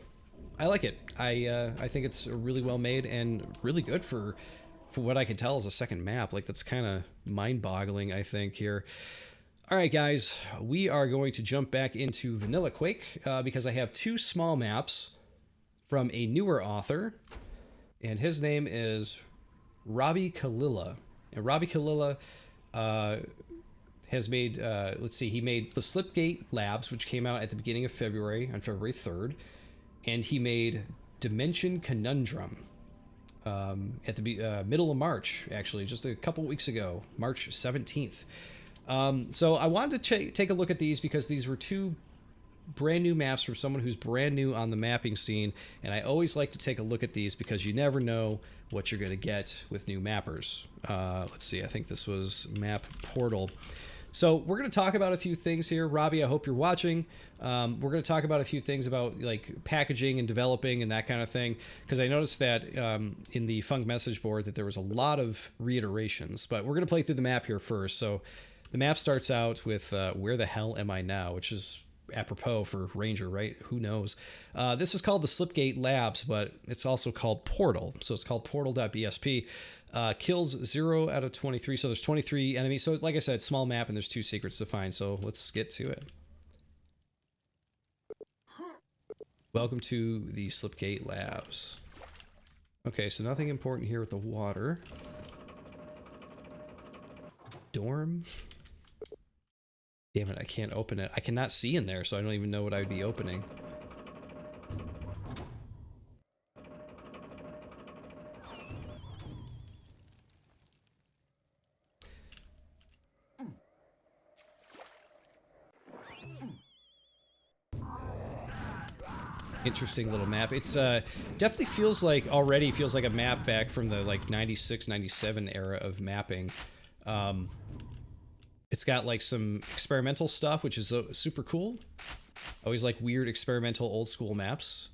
I like it. I think it's really well made and really good for what I could tell is a second map. Like, that's kind of mind-boggling, I think, here. All right, guys, we are going to jump back into Vanilla Quake because I have 2 small maps from a newer author, and his name is Roby Kalilla. And Roby Kalilla has made, let's see, he made the Slipgate Labs, which came out at the beginning of February, on February 3rd, and he made Dimension Conundrum at the middle of March, actually, just a couple weeks ago, March 17th. So I wanted to take a look at these because these were 2 brand new maps from someone who's brand new on the mapping scene, and I always like to take a look at these because you never know what you're going to get with new mappers. Let's see, I think this was Map Portal. So we're going to talk about a few things here. Robbie, I hope you're watching. We're going to talk about a few things about like packaging and developing and that kind of thing, because I noticed that in the Funk message board that there was a lot of reiterations. But we're going to play through the map here first. So the map starts out with Where the Hell Am I Now, which is apropos for Ranger, right? Who knows? This is called the Slipgate Labs, but it's also called Portal. So it's called portal.bsp. Kills 0 out of 23. So there's 23 enemies. So like I said, small map and there's 2 secrets to find. So let's get to it. Welcome to the Slipgate Labs. Okay, so nothing important here with the water. Dorm. Damn it, I can't open it. I cannot see in there, so I don't even know what I would be opening. Interesting little map. It's definitely feels like a map back from the like 96, 97 era of mapping. It's got like some experimental stuff, which is super cool. Always like weird experimental old school maps.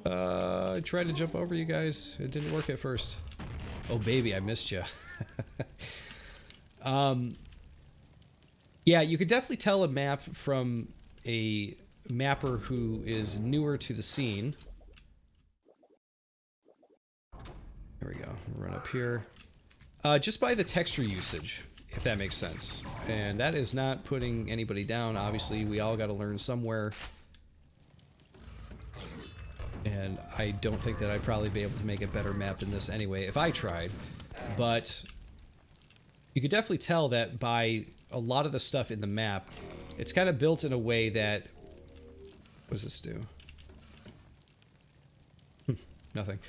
I tried to jump over you guys. It didn't work at first. Oh baby, I missed you. Yeah, you could definitely tell a map from a mapper who is newer to the scene. There we go. Run up here. Just by the texture usage, if that makes sense. And that is not putting anybody down. Obviously, we all got to learn somewhere. And I don't think that I'd probably be able to make a better map than this anyway, if I tried. But you could definitely tell that by a lot of the stuff in the map, it's kind of built in a way that... What does this do? Nothing.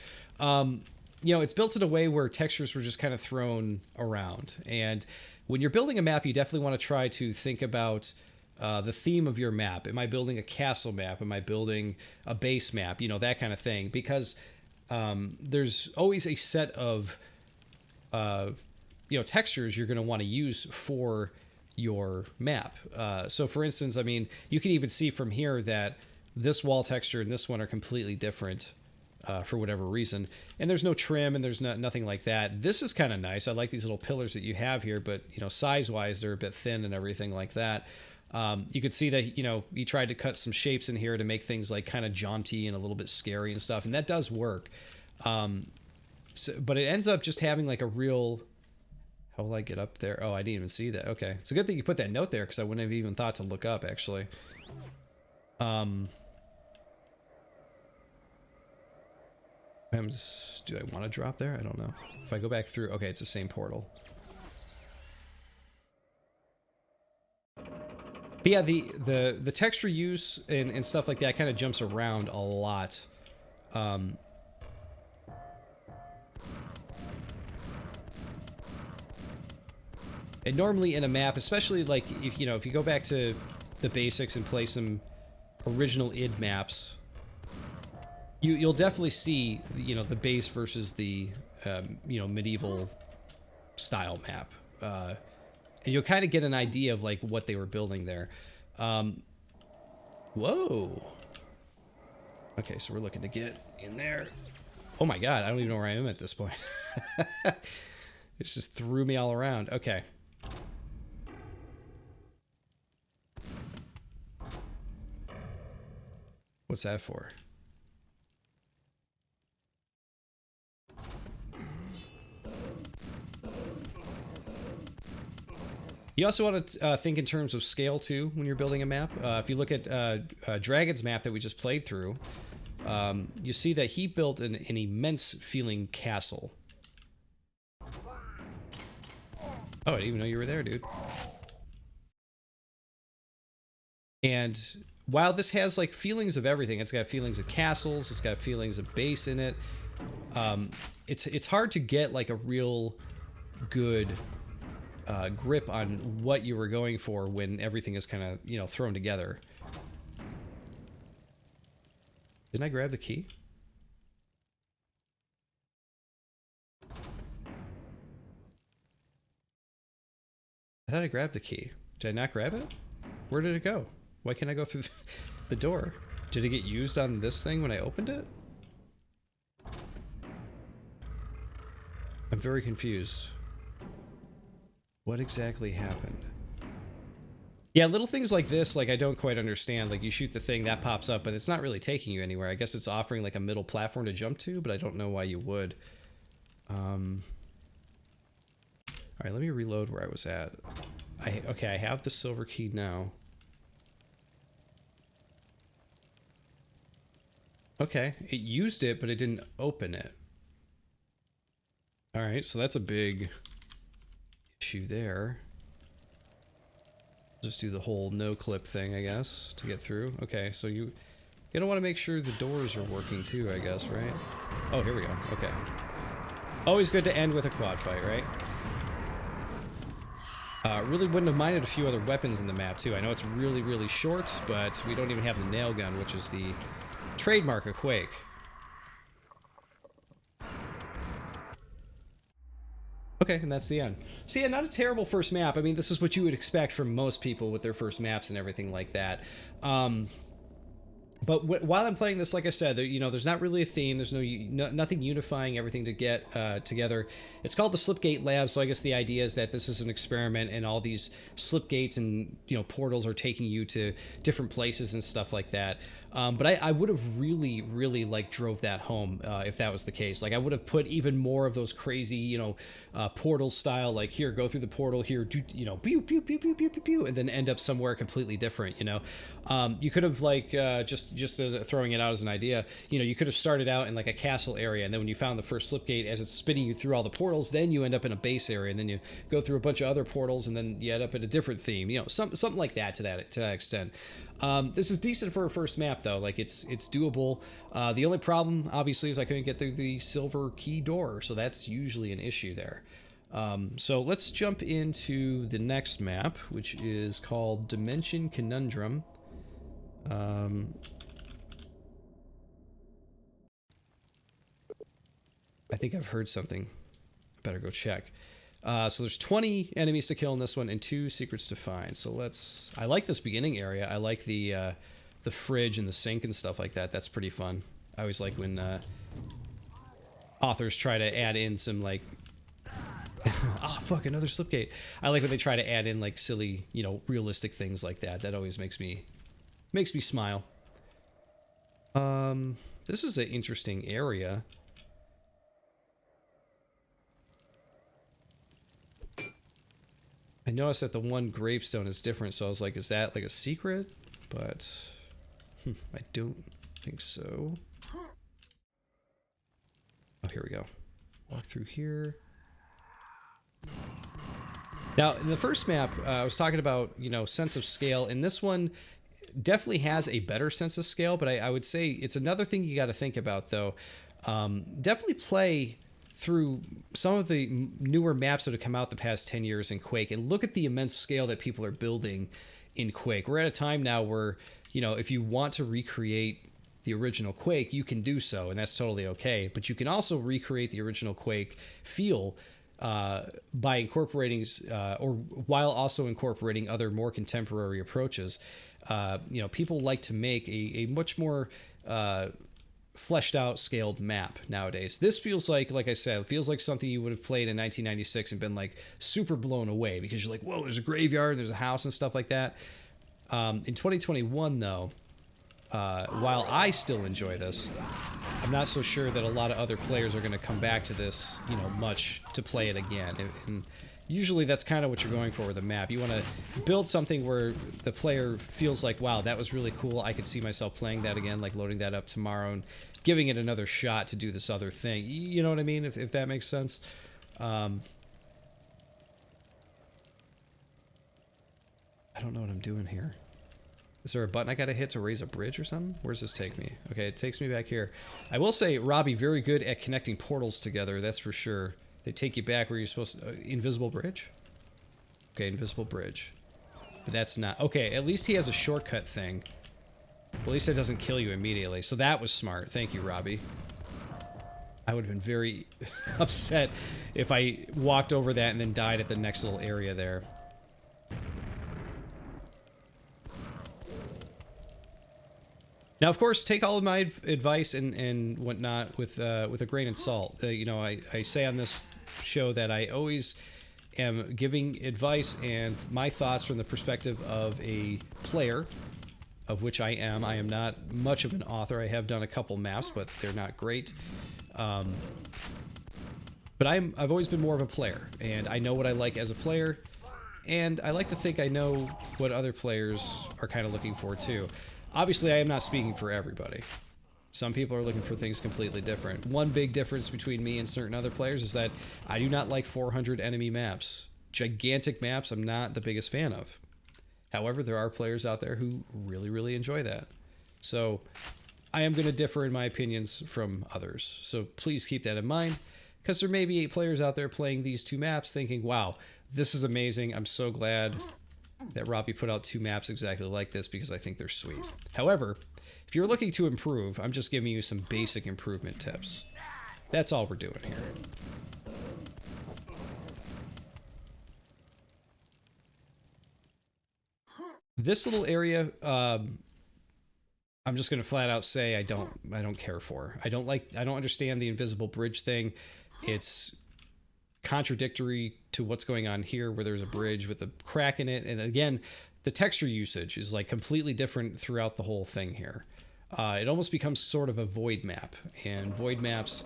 You know, it's built in a way where textures were just kind of thrown around. And when you're building a map, you definitely want to try to think about the theme of your map. Am I building a castle map? Am I building a base map? You know, that kind of thing. Because there's always a set of, you know, textures you're going to want to use for your map. So for instance, I mean, you can even see from here that this wall texture and this one are completely different. For whatever reason, and there's no trim and there's nothing like that. This is kind of nice. I like these little pillars that you have here, but you know, size-wise, they're a bit thin and everything like that. You could see that, you know, he tried to cut some shapes in here to make things like kind of jaunty and a little bit scary and stuff, and that does work. But it ends up just having like a real... How will I get up there? Oh, I didn't even see that. Okay, it's a good thing you put that note there because I wouldn't have even thought to look up actually. Do I want to drop there? I don't know. If I go back through... Okay, it's the same portal. But yeah, the texture use and stuff like that kind of jumps around a lot. And normally in a map, especially like if you know, if you go back to the basics and play some original id maps, you'll definitely see, you know, the base versus the you know, medieval style map, and you'll kind of get an idea of like what they were building there. Whoa. Okay, so we're looking to get in there. Oh my god, I don't even know where I am at this point. It just threw me all around. Okay. What's that for? You also want to think in terms of scale too when you're building a map. If you look at Dragon's map that we just played through, you see that he built an immense feeling castle. Oh, I didn't even know you were there, dude. And while this has like feelings of everything, it's got feelings of castles, it's got feelings of base in it. It's hard to get like a real good grip on what you were going for when everything is kind of, you know, thrown together. Didn't I grab the key? thought I grabbed the key. Did I not grab it? Where did it go? Why can't I go through the door? Did it get used on this thing when I opened it? I'm very confused. What exactly happened? Yeah, little things like this, like, I don't quite understand. Like, you shoot the thing, that pops up, but it's not really taking you anywhere. I guess it's offering, like, a middle platform to jump to, but I don't know why you would. Alright, let me reload where I was at. Okay, I have the silver key now. Okay, it used it, but it didn't open it. Alright, so that's a big issue there. Just do the whole no clip thing, I guess, to get through. Okay, so you don't want to make sure the doors are working too, I guess, right? Oh, here we go. Okay. Always good to end with a quad fight, right? Really wouldn't have minded a few other weapons in the map too. I know it's really, really short, but we don't even have the nail gun, which is the trademark of Quake. Okay, and that's the end. So yeah, not a terrible first map. I mean, this is what you would expect from most people with their first maps and everything like that. But while I'm playing this, like I said, there, you know, there's not really a theme. There's nothing unifying everything to get together. It's called the Slipgate Lab, so I guess the idea is that this is an experiment, and all these slipgates and, you know, portals are taking you to different places and stuff like that. But I would have really, really, like, drove that home if that was the case. Like, I would have put even more of those crazy, you know, portal style, like, here, go through the portal, here, you know, pew, pew, pew, pew, pew, pew, pew, and then end up somewhere completely different, you know. You could have, like, just as throwing it out as an idea, you know, you could have started out in, like, a castle area, and then when you found the first slipgate, as it's spinning you through all the portals, then you end up in a base area, and then you go through a bunch of other portals, and then you end up in a different theme, you know, something like that to that extent. This is decent for a first map, though. Like, it's doable. The only problem, obviously, is I couldn't get through the silver key door, so that's usually an issue there. So let's jump into the next map, which is called Dimension Conundrum. I think I've heard something. Better go check. So there's 20 enemies to kill in this one and 2 secrets to find. So let's... I like this beginning area. I like the fridge and the sink and stuff like that. That's pretty fun. I always like when authors try to add in some, like... Ah, fuck, another slipgate. I like when they try to add in, like, silly, you know, realistic things like that. That always makes me smile. This is an interesting area. I noticed that the one gravestone is different, so I was like, is that like a secret? But I don't think so. Oh, here we go. Walk through here. Now, in the first map, I was talking about, you know, sense of scale. And this one definitely has a better sense of scale, but I would say it's another thing you got to think about, though. Definitely play through some of the newer maps that have come out the past 10 years in Quake and look at the immense scale that people are building in Quake. We're at a time now where, you know, if you want to recreate the original Quake, you can do so, and that's totally okay. But you can also recreate the original Quake feel by incorporating, or while also incorporating other more contemporary approaches. You know, people like to make a much more fleshed out, scaled map nowadays. This feels like I said, it feels like something you would have played in 1996 and been like super blown away because you're like, whoa, there's a graveyard, there's a house and stuff like that. In 2021, though, while I still enjoy this, I'm not so sure that a lot of other players are going to come back to this, you know, much to play it again. And usually that's kind of what you're going for with a map. You want to build something where the player feels like, wow, that was really cool. I could see myself playing that again, like loading that up tomorrow and giving it another shot to do this other thing. You know what I mean? If that makes sense. I don't know what I'm doing here. Is there a button I gotta hit to raise a bridge or something? Where's this take me? Okay, it takes me back here. I will say, Roby, very good at connecting portals together, that's for sure. They take you back where you're supposed to... invisible bridge? Okay, invisible bridge. But that's not... Okay, at least he has a shortcut thing. Well, at least it doesn't kill you immediately. So that was smart. Thank you, Roby. I would have been very upset if I walked over that and then died at the next little area there. Now, of course, take all of my advice and whatnot with a grain of salt. You know, I say on this show that I always am giving advice and my thoughts from the perspective of a player, of which I am. I am not much of an author. I have done a couple maps, but they're not great. But I've always been more of a player, and I know what I like as a player, and I like to think I know what other players are kind of looking for too. Obviously, I am not speaking for everybody. Some people are looking for things completely different. One big difference between me and certain other players is that I do not like 400 enemy maps. Gigantic maps, I'm not the biggest fan of. However, there are players out there who really, really enjoy that. So I am going to differ in my opinions from others. So please keep that in mind, because there may be players out there playing these two maps thinking, wow, this is amazing. I'm so glad that Robbie put out two maps exactly like this because I think they're sweet. However, if you're looking to improve, I'm just giving you some basic improvement tips. That's all we're doing here. This little area, I'm just gonna flat out say I don't care for. I don't understand the invisible bridge thing. It's contradictory to what's going on here, where there's a bridge with a crack in it, and again, the texture usage is like completely different throughout the whole thing here. It almost becomes sort of a void map, and void maps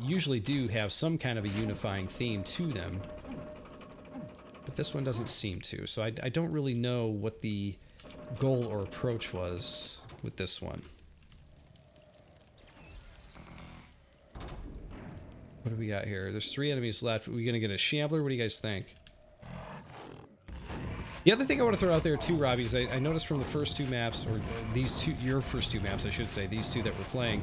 usually do have some kind of a unifying theme to them, but this one doesn't seem to. So I don't really know what the goal or approach was with this one. What do we got here? There's 3 enemies left. Are we gonna get a Shambler? What do you guys think? The other thing I want to throw out there too, Robbie, is I noticed from the first 2 maps, or these two, your first 2 maps, I should say, these 2 that we're playing,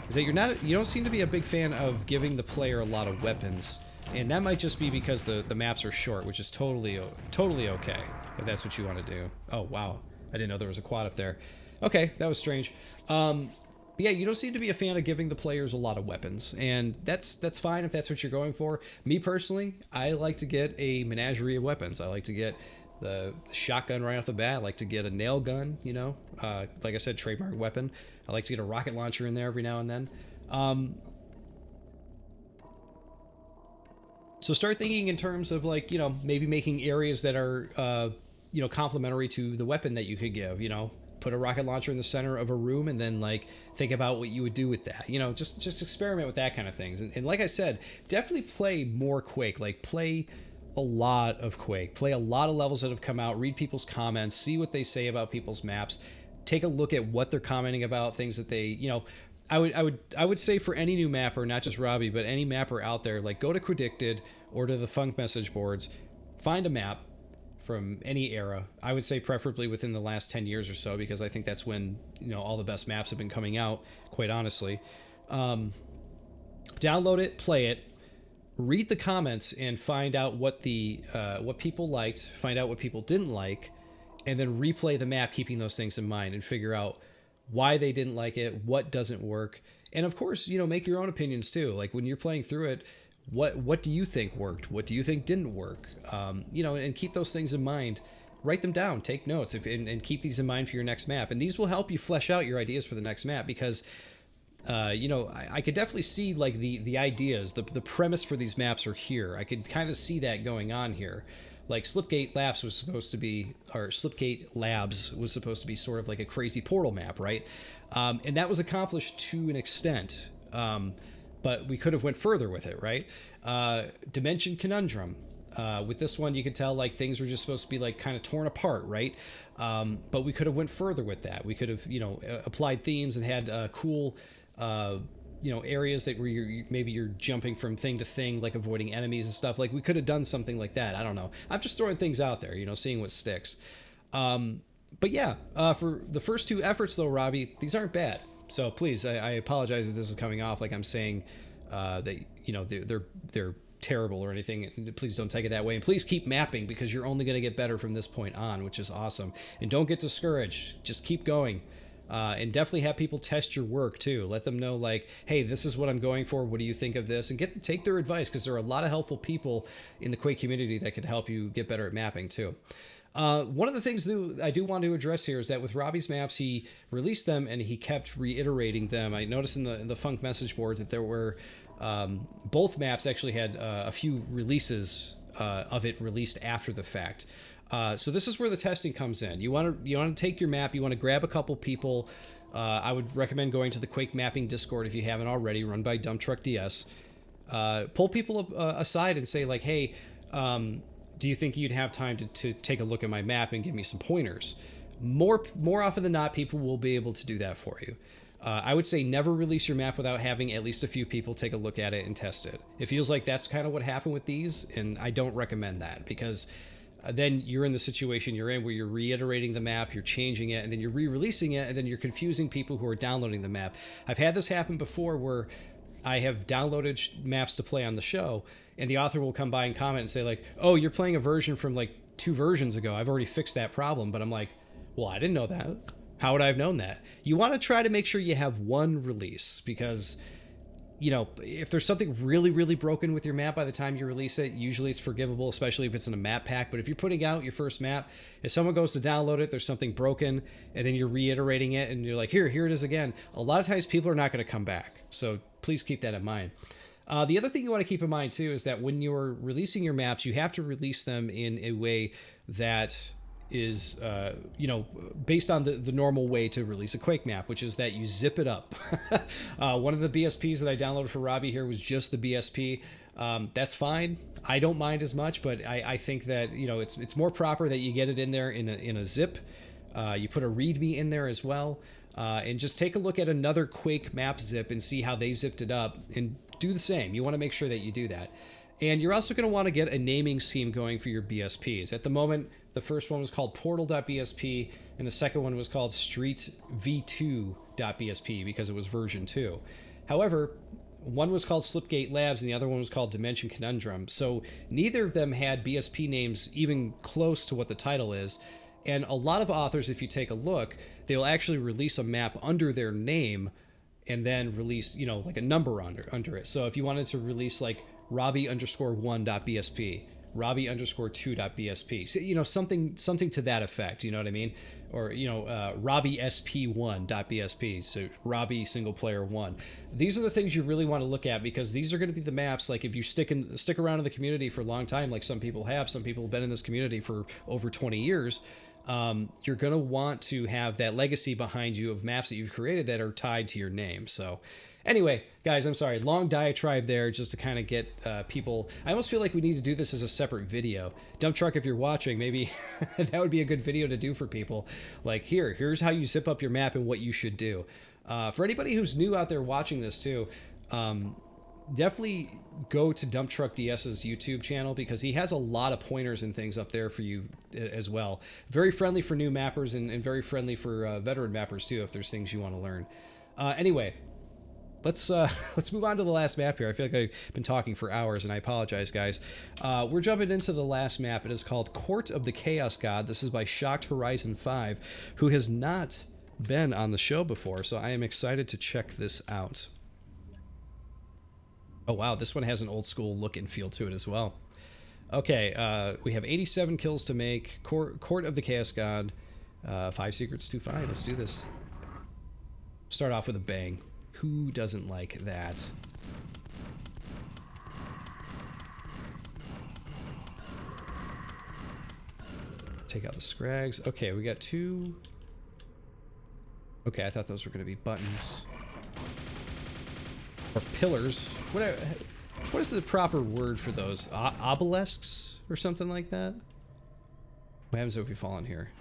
is that you don't seem to be a big fan of giving the player a lot of weapons, and that might just be because the maps are short, which is totally okay if that's what you want to do. Oh wow, I didn't know there was a quad up there. Okay, that was strange. But yeah, you don't seem to be a fan of giving the players a lot of weapons, and that's fine if that's what you're going for. Me personally, I like to get a menagerie of weapons. I like to get the shotgun right off the bat. I like to get a nail gun, you know, like I said, trademark weapon. I like to get a rocket launcher in there every now and then. So start thinking in terms of, like, you know, maybe making areas that are, you know, complementary to the weapon that you could give, you know. Put a rocket launcher in the center of a room and then, like, think about what you would do with that. You know, just experiment with that kind of things. And like I said, definitely play more Quake. Like, play a lot of Quake. Play a lot of levels that have come out. Read people's comments. See what they say about people's maps. Take a look at what they're commenting about, things that they, you know... I would say for any new mapper, not just Robbie, but any mapper out there, like, go to Predicted or to the Funk message boards, find a map from any era. I would say preferably within the last 10 years or so, because I think that's when, you know, all the best maps have been coming out, quite honestly. Download it, play it, read the comments, and find out what people liked, find out what people didn't like, and then replay the map, keeping those things in mind, and figure out why they didn't like it, what doesn't work, and of course, you know, make your own opinions too. Like, when you're playing through it, what do you think worked? What do you think didn't work? You know, and keep those things in mind. Write them down, take notes, and keep these in mind for your next map. And these will help you flesh out your ideas for the next map, because you know, I could definitely see, like, the ideas, the premise for these maps are here. I could kind of see that going on here. Like, Slipgate Labs was supposed to be, or Slipgate Labs was supposed to be sort of like a crazy portal map, right? And that was accomplished to an extent, but we could have went further with it, right? Dimension Conundrum. With this one, you could tell, like, things were just supposed to be, like, kind of torn apart, right? But we could have went further with that. We could have, you know, applied themes and had cool... you know, areas that where maybe you're jumping from thing to thing, like avoiding enemies and stuff. Like, we could have done something like that. I don't know. I'm just throwing things out there, you know, seeing what sticks. But yeah, for the first 2 efforts though, Robbie, these aren't bad. So please, I apologize if this is coming off like I'm saying that, you know, they're terrible or anything. Please don't take it that way. And please keep mapping, because you're only going to get better from this point on, which is awesome. And don't get discouraged. Just keep going. And definitely have people test your work too. Let them know, like, hey, this is what I'm going for. What do you think of this? And take their advice, because there are a lot of helpful people in the Quake community that could help you get better at mapping too. One of the things that I do want to address here is that with Robbie's maps, he released them and he kept reiterating them. I noticed in the Funk message board that there were both maps actually had a few releases of it released after the fact. So this is where the testing comes in. You want to take your map. You want to grab a couple people. I would recommend going to the Quake mapping Discord if you haven't already, run by Dumptruck DS. Pull people aside and say like, hey. Do you think you'd have time to take a look at my map and give me some pointers? More often than not, people will be able to do that for you. I would say never release your map without having at least a few people take a look at it and test it. It feels like that's kind of what happened with these, and I don't recommend that because then you're in the situation you're in where you're reiterating the map, you're changing it, and then you're re-releasing it, and then you're confusing people who are downloading the map. I've had this happen before where I have downloaded maps to play on the show, and the author will come by and comment and say like, oh, you're playing a version from like 2 versions ago. I've already fixed that problem. But I'm like, well, I didn't know that. How would I have known that? You want to try to make sure you have one release because, you know, if there's something really, really broken with your map by the time you release it, usually it's forgivable, especially if it's in a map pack. But if you're putting out your first map, if someone goes to download it, there's something broken, and then you're reiterating it, and you're like, here it is again. A lot of times people are not going to come back. So please keep that in mind. The other thing you want to keep in mind, too, is that when you're releasing your maps, you have to release them in a way that is, based on the normal way to release a Quake map, which is that you zip it up. One of the BSPs that I downloaded for Robbie here was just the BSP. That's fine. I don't mind as much, but I think that, you know, it's more proper that you get it in there in a zip. You put a README in there as well. And just take a look at another Quake map zip and see how they zipped it up and do the same. You want to make sure that you do that. And you're also going to want to get a naming scheme going for your BSPs. At the moment, the first one was called portal.bsp and the second one was called streetv2.bsp because it was version 2. However, one was called Slipgate Labs and the other one was called Dimension Conundrum. So neither of them had BSP names even close to what the title is. And a lot of authors, if you take a look, they'll actually release a map under their name and then release, you know, like a number under it. So if you wanted to release like Robbie_1.bsp, Robbie_2.bsp, so, you know, something to that effect, you know what I mean? Or, you know, Robbie SP1.bsp, so Robbie single player 1. These are the things you really want to look at because these are going to be the maps. Like if you stick around in the community for a long time, like some people have been in this community for over 20 years. You're going to want to have that legacy behind you of maps that you've created that are tied to your name. So anyway, guys, I'm sorry. Long diatribe there just to kind of get people. I almost feel like we need to do this as a separate video. Dump Truck, if you're watching, maybe that would be a good video to do for people. Like, here's how you zip up your map and what you should do. For anybody who's new out there watching this too, definitely go to Dump Truck DS's YouTube channel because he has a lot of pointers and things up there for you as well. Very friendly for new mappers and very friendly for veteran mappers too if there's things you want to learn. Anyway, let's move on to the last map here. I feel like I've been talking for hours and I apologize, guys. We're jumping into the last map. It is called Court of the Chaos God. This is by Shocked Horizon 5, who has not been on the show before, so I am excited to check this out. Oh wow, this one has an old school look and feel to it as well. Okay, we have 87 kills to make. Court of the Chaos God. 5 secrets to find. Let's do this. Start off with a bang. Who doesn't like that? Take out the scrags. Okay, we got 2. Okay, I thought those were going to be buttons. Or pillars. What is the proper word for those? Obelisks or something like that? What happens if we fall in here?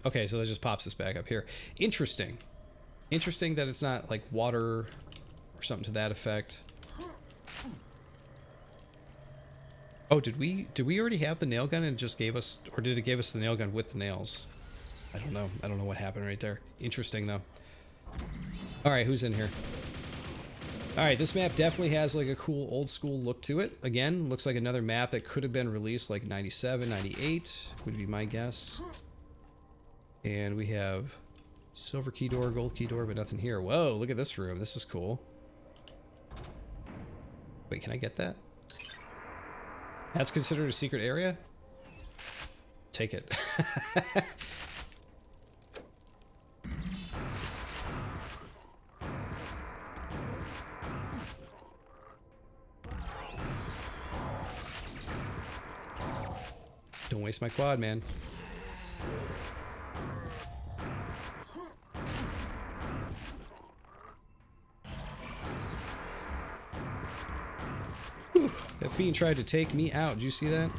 Okay, so that just pops us back up here. Interesting. Interesting that it's not like water or something to that effect. Oh, did we already have the nail gun and it just gave us, or did it give us the nail gun with the nails? I don't know. I don't know what happened right there. Interesting though. All right, who's in here? All right, this map definitely has like a cool old school look to it. Again, looks like another map that could have been released like 97, 98 would be my guess. And we have silver key door, gold key door, but nothing here. Whoa, look at this room. This is cool. Wait, can I get that? That's considered a secret area? Take it. Don't waste my quad, man. Whew, that fiend tried to take me out. Did you see that?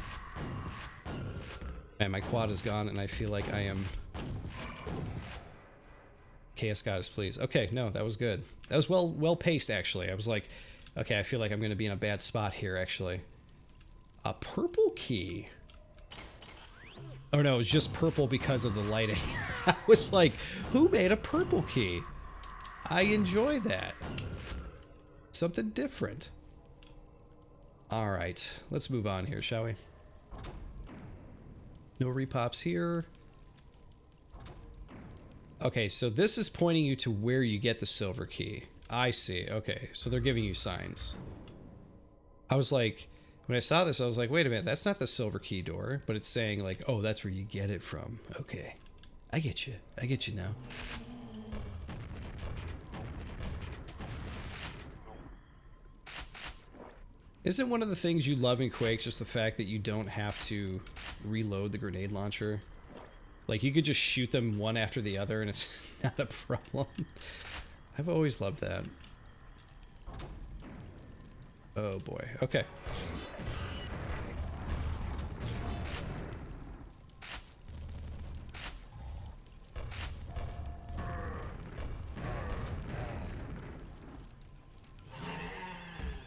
And my quad is gone, and I feel like I am... Chaos Goddess, please. Okay, no, that was good. That was well paced, actually. I was like, okay, I feel like I'm going to be in a bad spot here, actually. A purple key. Oh no, it was just purple because of the lighting. I was like, who made a purple key? I enjoy that. Something different. Alright, let's move on here, shall we? No repops here. Okay, so this is pointing you to where you get the silver key. I see, okay. So they're giving you signs. I was like... When I saw this, I was like, wait a minute, that's not the silver key door, but it's saying like, oh, that's where you get it from. Okay. I get you. I get you now. Isn't one of the things you love in Quake just the fact that you don't have to reload the grenade launcher? Like, you could just shoot them one after the other and it's not a problem. I've always loved that. Oh boy. Okay.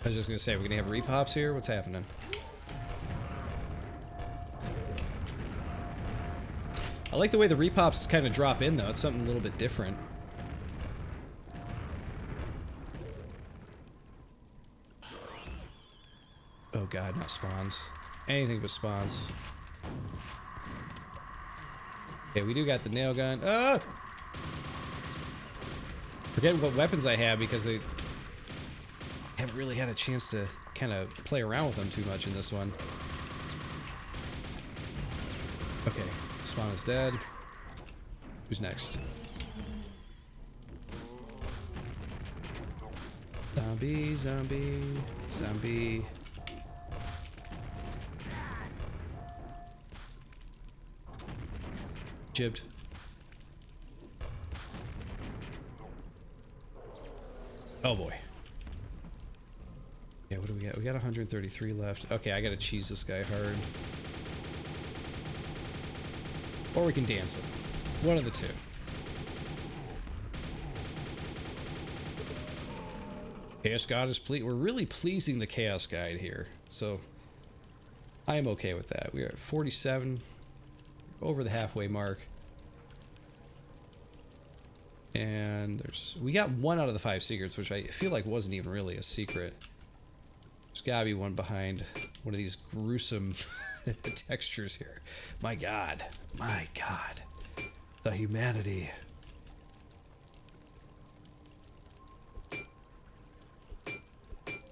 I was just gonna say, we're gonna have repops here? What's happening? I like the way the repops kind of drop in, though. It's something a little bit different. Oh god, not spawns. Anything but spawns. Okay, we do got the nail gun. Ah! Forgetting what weapons I have because I haven't really had a chance to kind of play around with them too much in this one. Okay, spawn is dead. Who's next? Zombie, zombie, zombie. Jibbed. Oh boy. Yeah, what do we got? We got 133 left. Okay, I gotta cheese this guy hard. Or we can dance with him. One of the two. Chaos God is we're really pleasing the Chaos Guide here. So, I am okay with that. We are at 47. Over the halfway mark. And we got 1 out of the 5 secrets, which I feel like wasn't even really a secret. There's gotta be one behind one of these gruesome textures here. My god. My god. The humanity.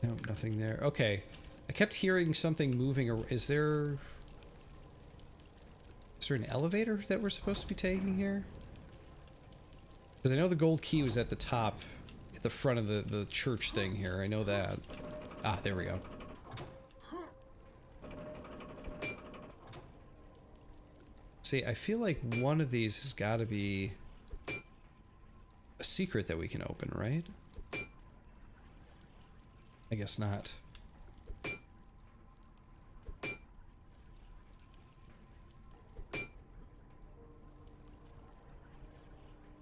Nope, nothing there. Okay. I kept hearing something moving. Is there an elevator that we're supposed to be taking here? Because I know the gold key was at the top, at the front of the church thing here. I know that. Ah, there we go. See, I feel like one of these has got to be a secret that we can open, right? I guess not.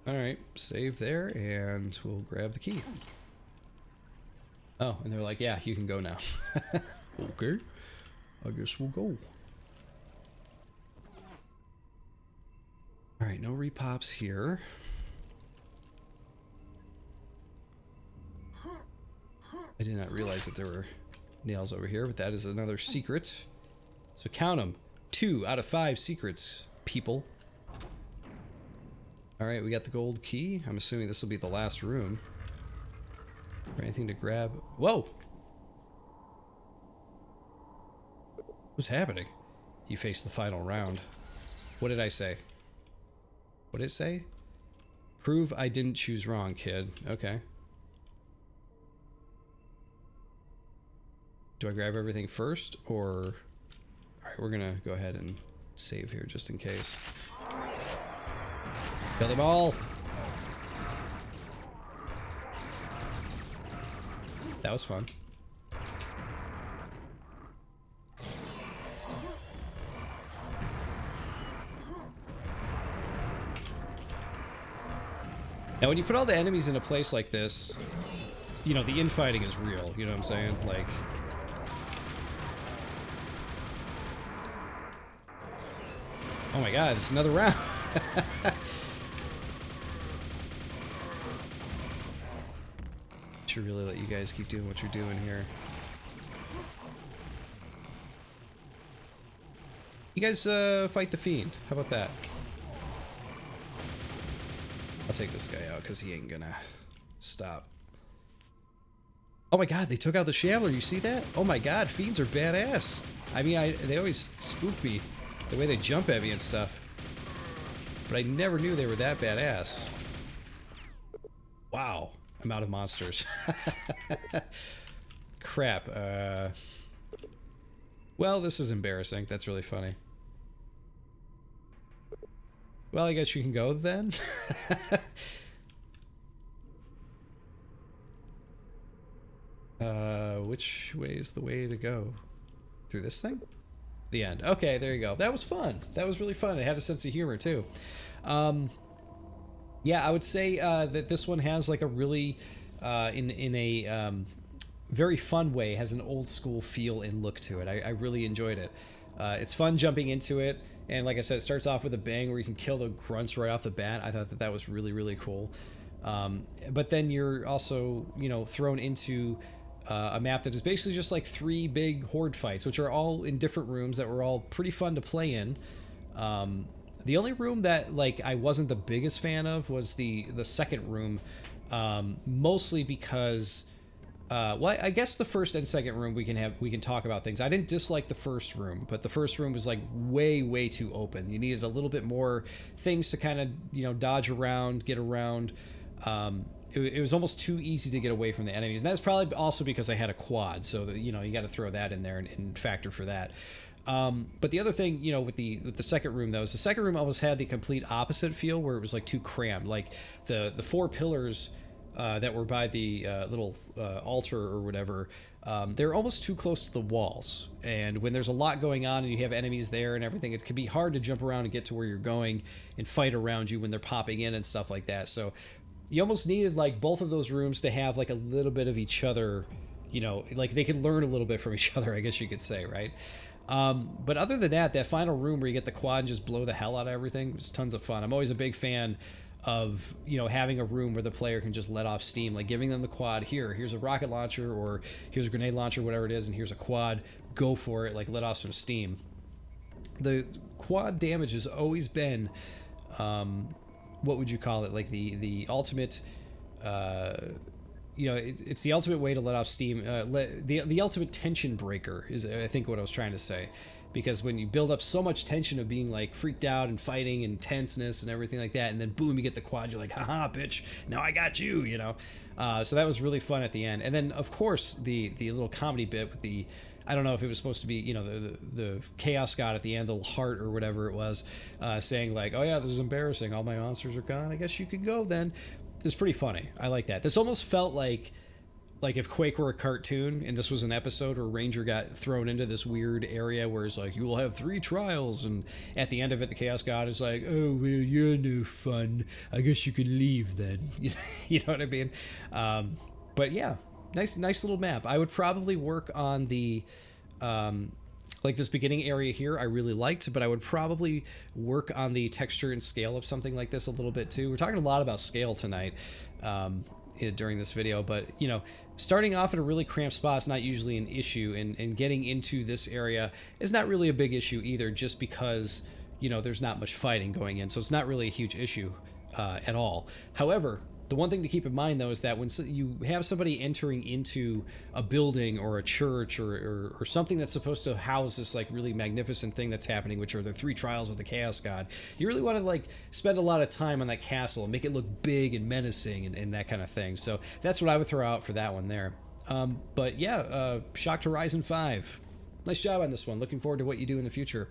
Alright, save there, and we'll grab the key. Oh, and they're like, yeah, you can go now. Okay, I guess we'll go. Alright, no repops here. I did not realize that there were nails over here, but that is another secret. So count them. 2 out of 5 secrets, people. Alright, we got the gold key. I'm assuming this will be the last room. Or anything to grab. Whoa! What's happening? You face the final round. What did I say? What did it say? Prove I didn't choose wrong, kid. Okay. Do I grab everything first, or... Alright, we're gonna go ahead and save here, just in case. Kill them all! That was fun. Now, when you put all the enemies in a place like this, you know, the infighting is real, you know what I'm saying? Like... Oh my god, it's another round! Should really let you guys keep doing what you're doing here. You guys, fight the Fiend. How about that? I'll take this guy out, because he ain't gonna stop. Oh my god, they took out the Shambler, you see that? Oh my god, Fiends are badass. I mean, they always spook me, the way they jump at me and stuff. But I never knew they were that badass. Wow, I'm out of monsters. Crap, well, this is embarrassing. That's really funny. Well, I guess you can go then. Which way is the way to go? Through this thing? The end. Okay, there you go. That was fun. That was really fun. It had a sense of humor, too. Yeah, I would say that this one has like a really, in a very fun way, has an old school feel and look to it. I really enjoyed it. It's fun jumping into it. And like I said, it starts off with a bang where you can kill the grunts right off the bat. I thought that that was really, really cool. But then you're also, you know, thrown into a map that is basically just like 3 big horde fights, which are all in different rooms that were all pretty fun to play in. The only room that like I wasn't the biggest fan of was the second room, mostly because well, I guess the first and second room we can talk about things. I didn't dislike the first room, but the first room was like way too open. You needed a little bit more things to kind of, you know, dodge around, get around. It was almost too easy to get away from the enemies, and that's probably also because I had a quad, so that, you know, you got to throw that in there and factor for that. But the other thing, you know, with the second room though, is the second room almost had the complete opposite feel, where it was like too crammed. Like the 4 pillars that were by the little altar or whatever, they're almost too close to the walls. And when there's a lot going on and you have enemies there and everything, it can be hard to jump around and get to where you're going and fight around you when they're popping in and stuff like that. So you almost needed like both of those rooms to have like a little bit of each other, you know, like they could learn a little bit from each other, I guess you could say, right? But other than that final room where you get the quad and just blow the hell out of everything was tons of fun. I'm always a big fan of, you know, having a room where the player can just let off steam, like giving them the quad. Here's a rocket launcher, or here's a grenade launcher, whatever it is, and here's a quad. Go for it, like let off some steam. The quad damage has always been, what would you call it? Like the ultimate, you know, it's the ultimate way to let off steam. The ultimate tension breaker is, I think, what I was trying to say. Because when you build up so much tension of being like freaked out and fighting and tenseness and everything like that, and then boom, you get the quad, you're like, haha, bitch, now I got you, you know? So that was really fun at the end. And then, of course, the little comedy bit with the, I don't know if it was supposed to be, you know, the Chaos God at the end, the little heart or whatever it was, saying like, oh yeah, this is embarrassing, all my monsters are gone, I guess you can go then. It's pretty funny. I like that. This almost felt like if Quake were a cartoon and this was an episode where Ranger got thrown into this weird area where it's like, you will have 3 trials, and at the end of it the Chaos God is like, oh well, you're no fun, I guess you can leave then. You know what I mean? But yeah, nice little map. I would probably work on the like this beginning area here I really liked, but I would probably work on the texture and scale of something like this a little bit too. We're talking a lot about scale tonight during this video, but you know, starting off in a really cramped spot is not usually an issue, and getting into this area is not really a big issue either, just because, you know, there's not much fighting going in, so it's not really a huge issue at all. However, The one thing to keep in mind, though, is that when you have somebody entering into a building or a church or something that's supposed to house this like really magnificent thing that's happening, which are the 3 trials of the Chaos God, you really want to like spend a lot of time on that castle and make it look big and menacing and that kind of thing. So that's what I would throw out for that one there. But yeah, Shocked Horizon 5. Nice job on this one. Looking forward to what you do in the future.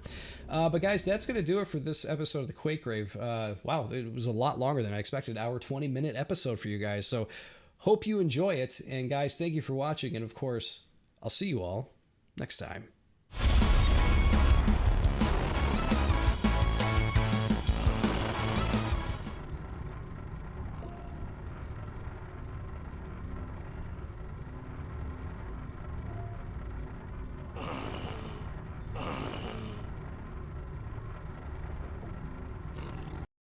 But guys, that's going to do it for this episode of the Quake Grave. Wow, it was a lot longer than I expected. Hour 20-minute episode for you guys. So hope you enjoy it. And guys, thank you for watching. And of course, I'll see you all next time.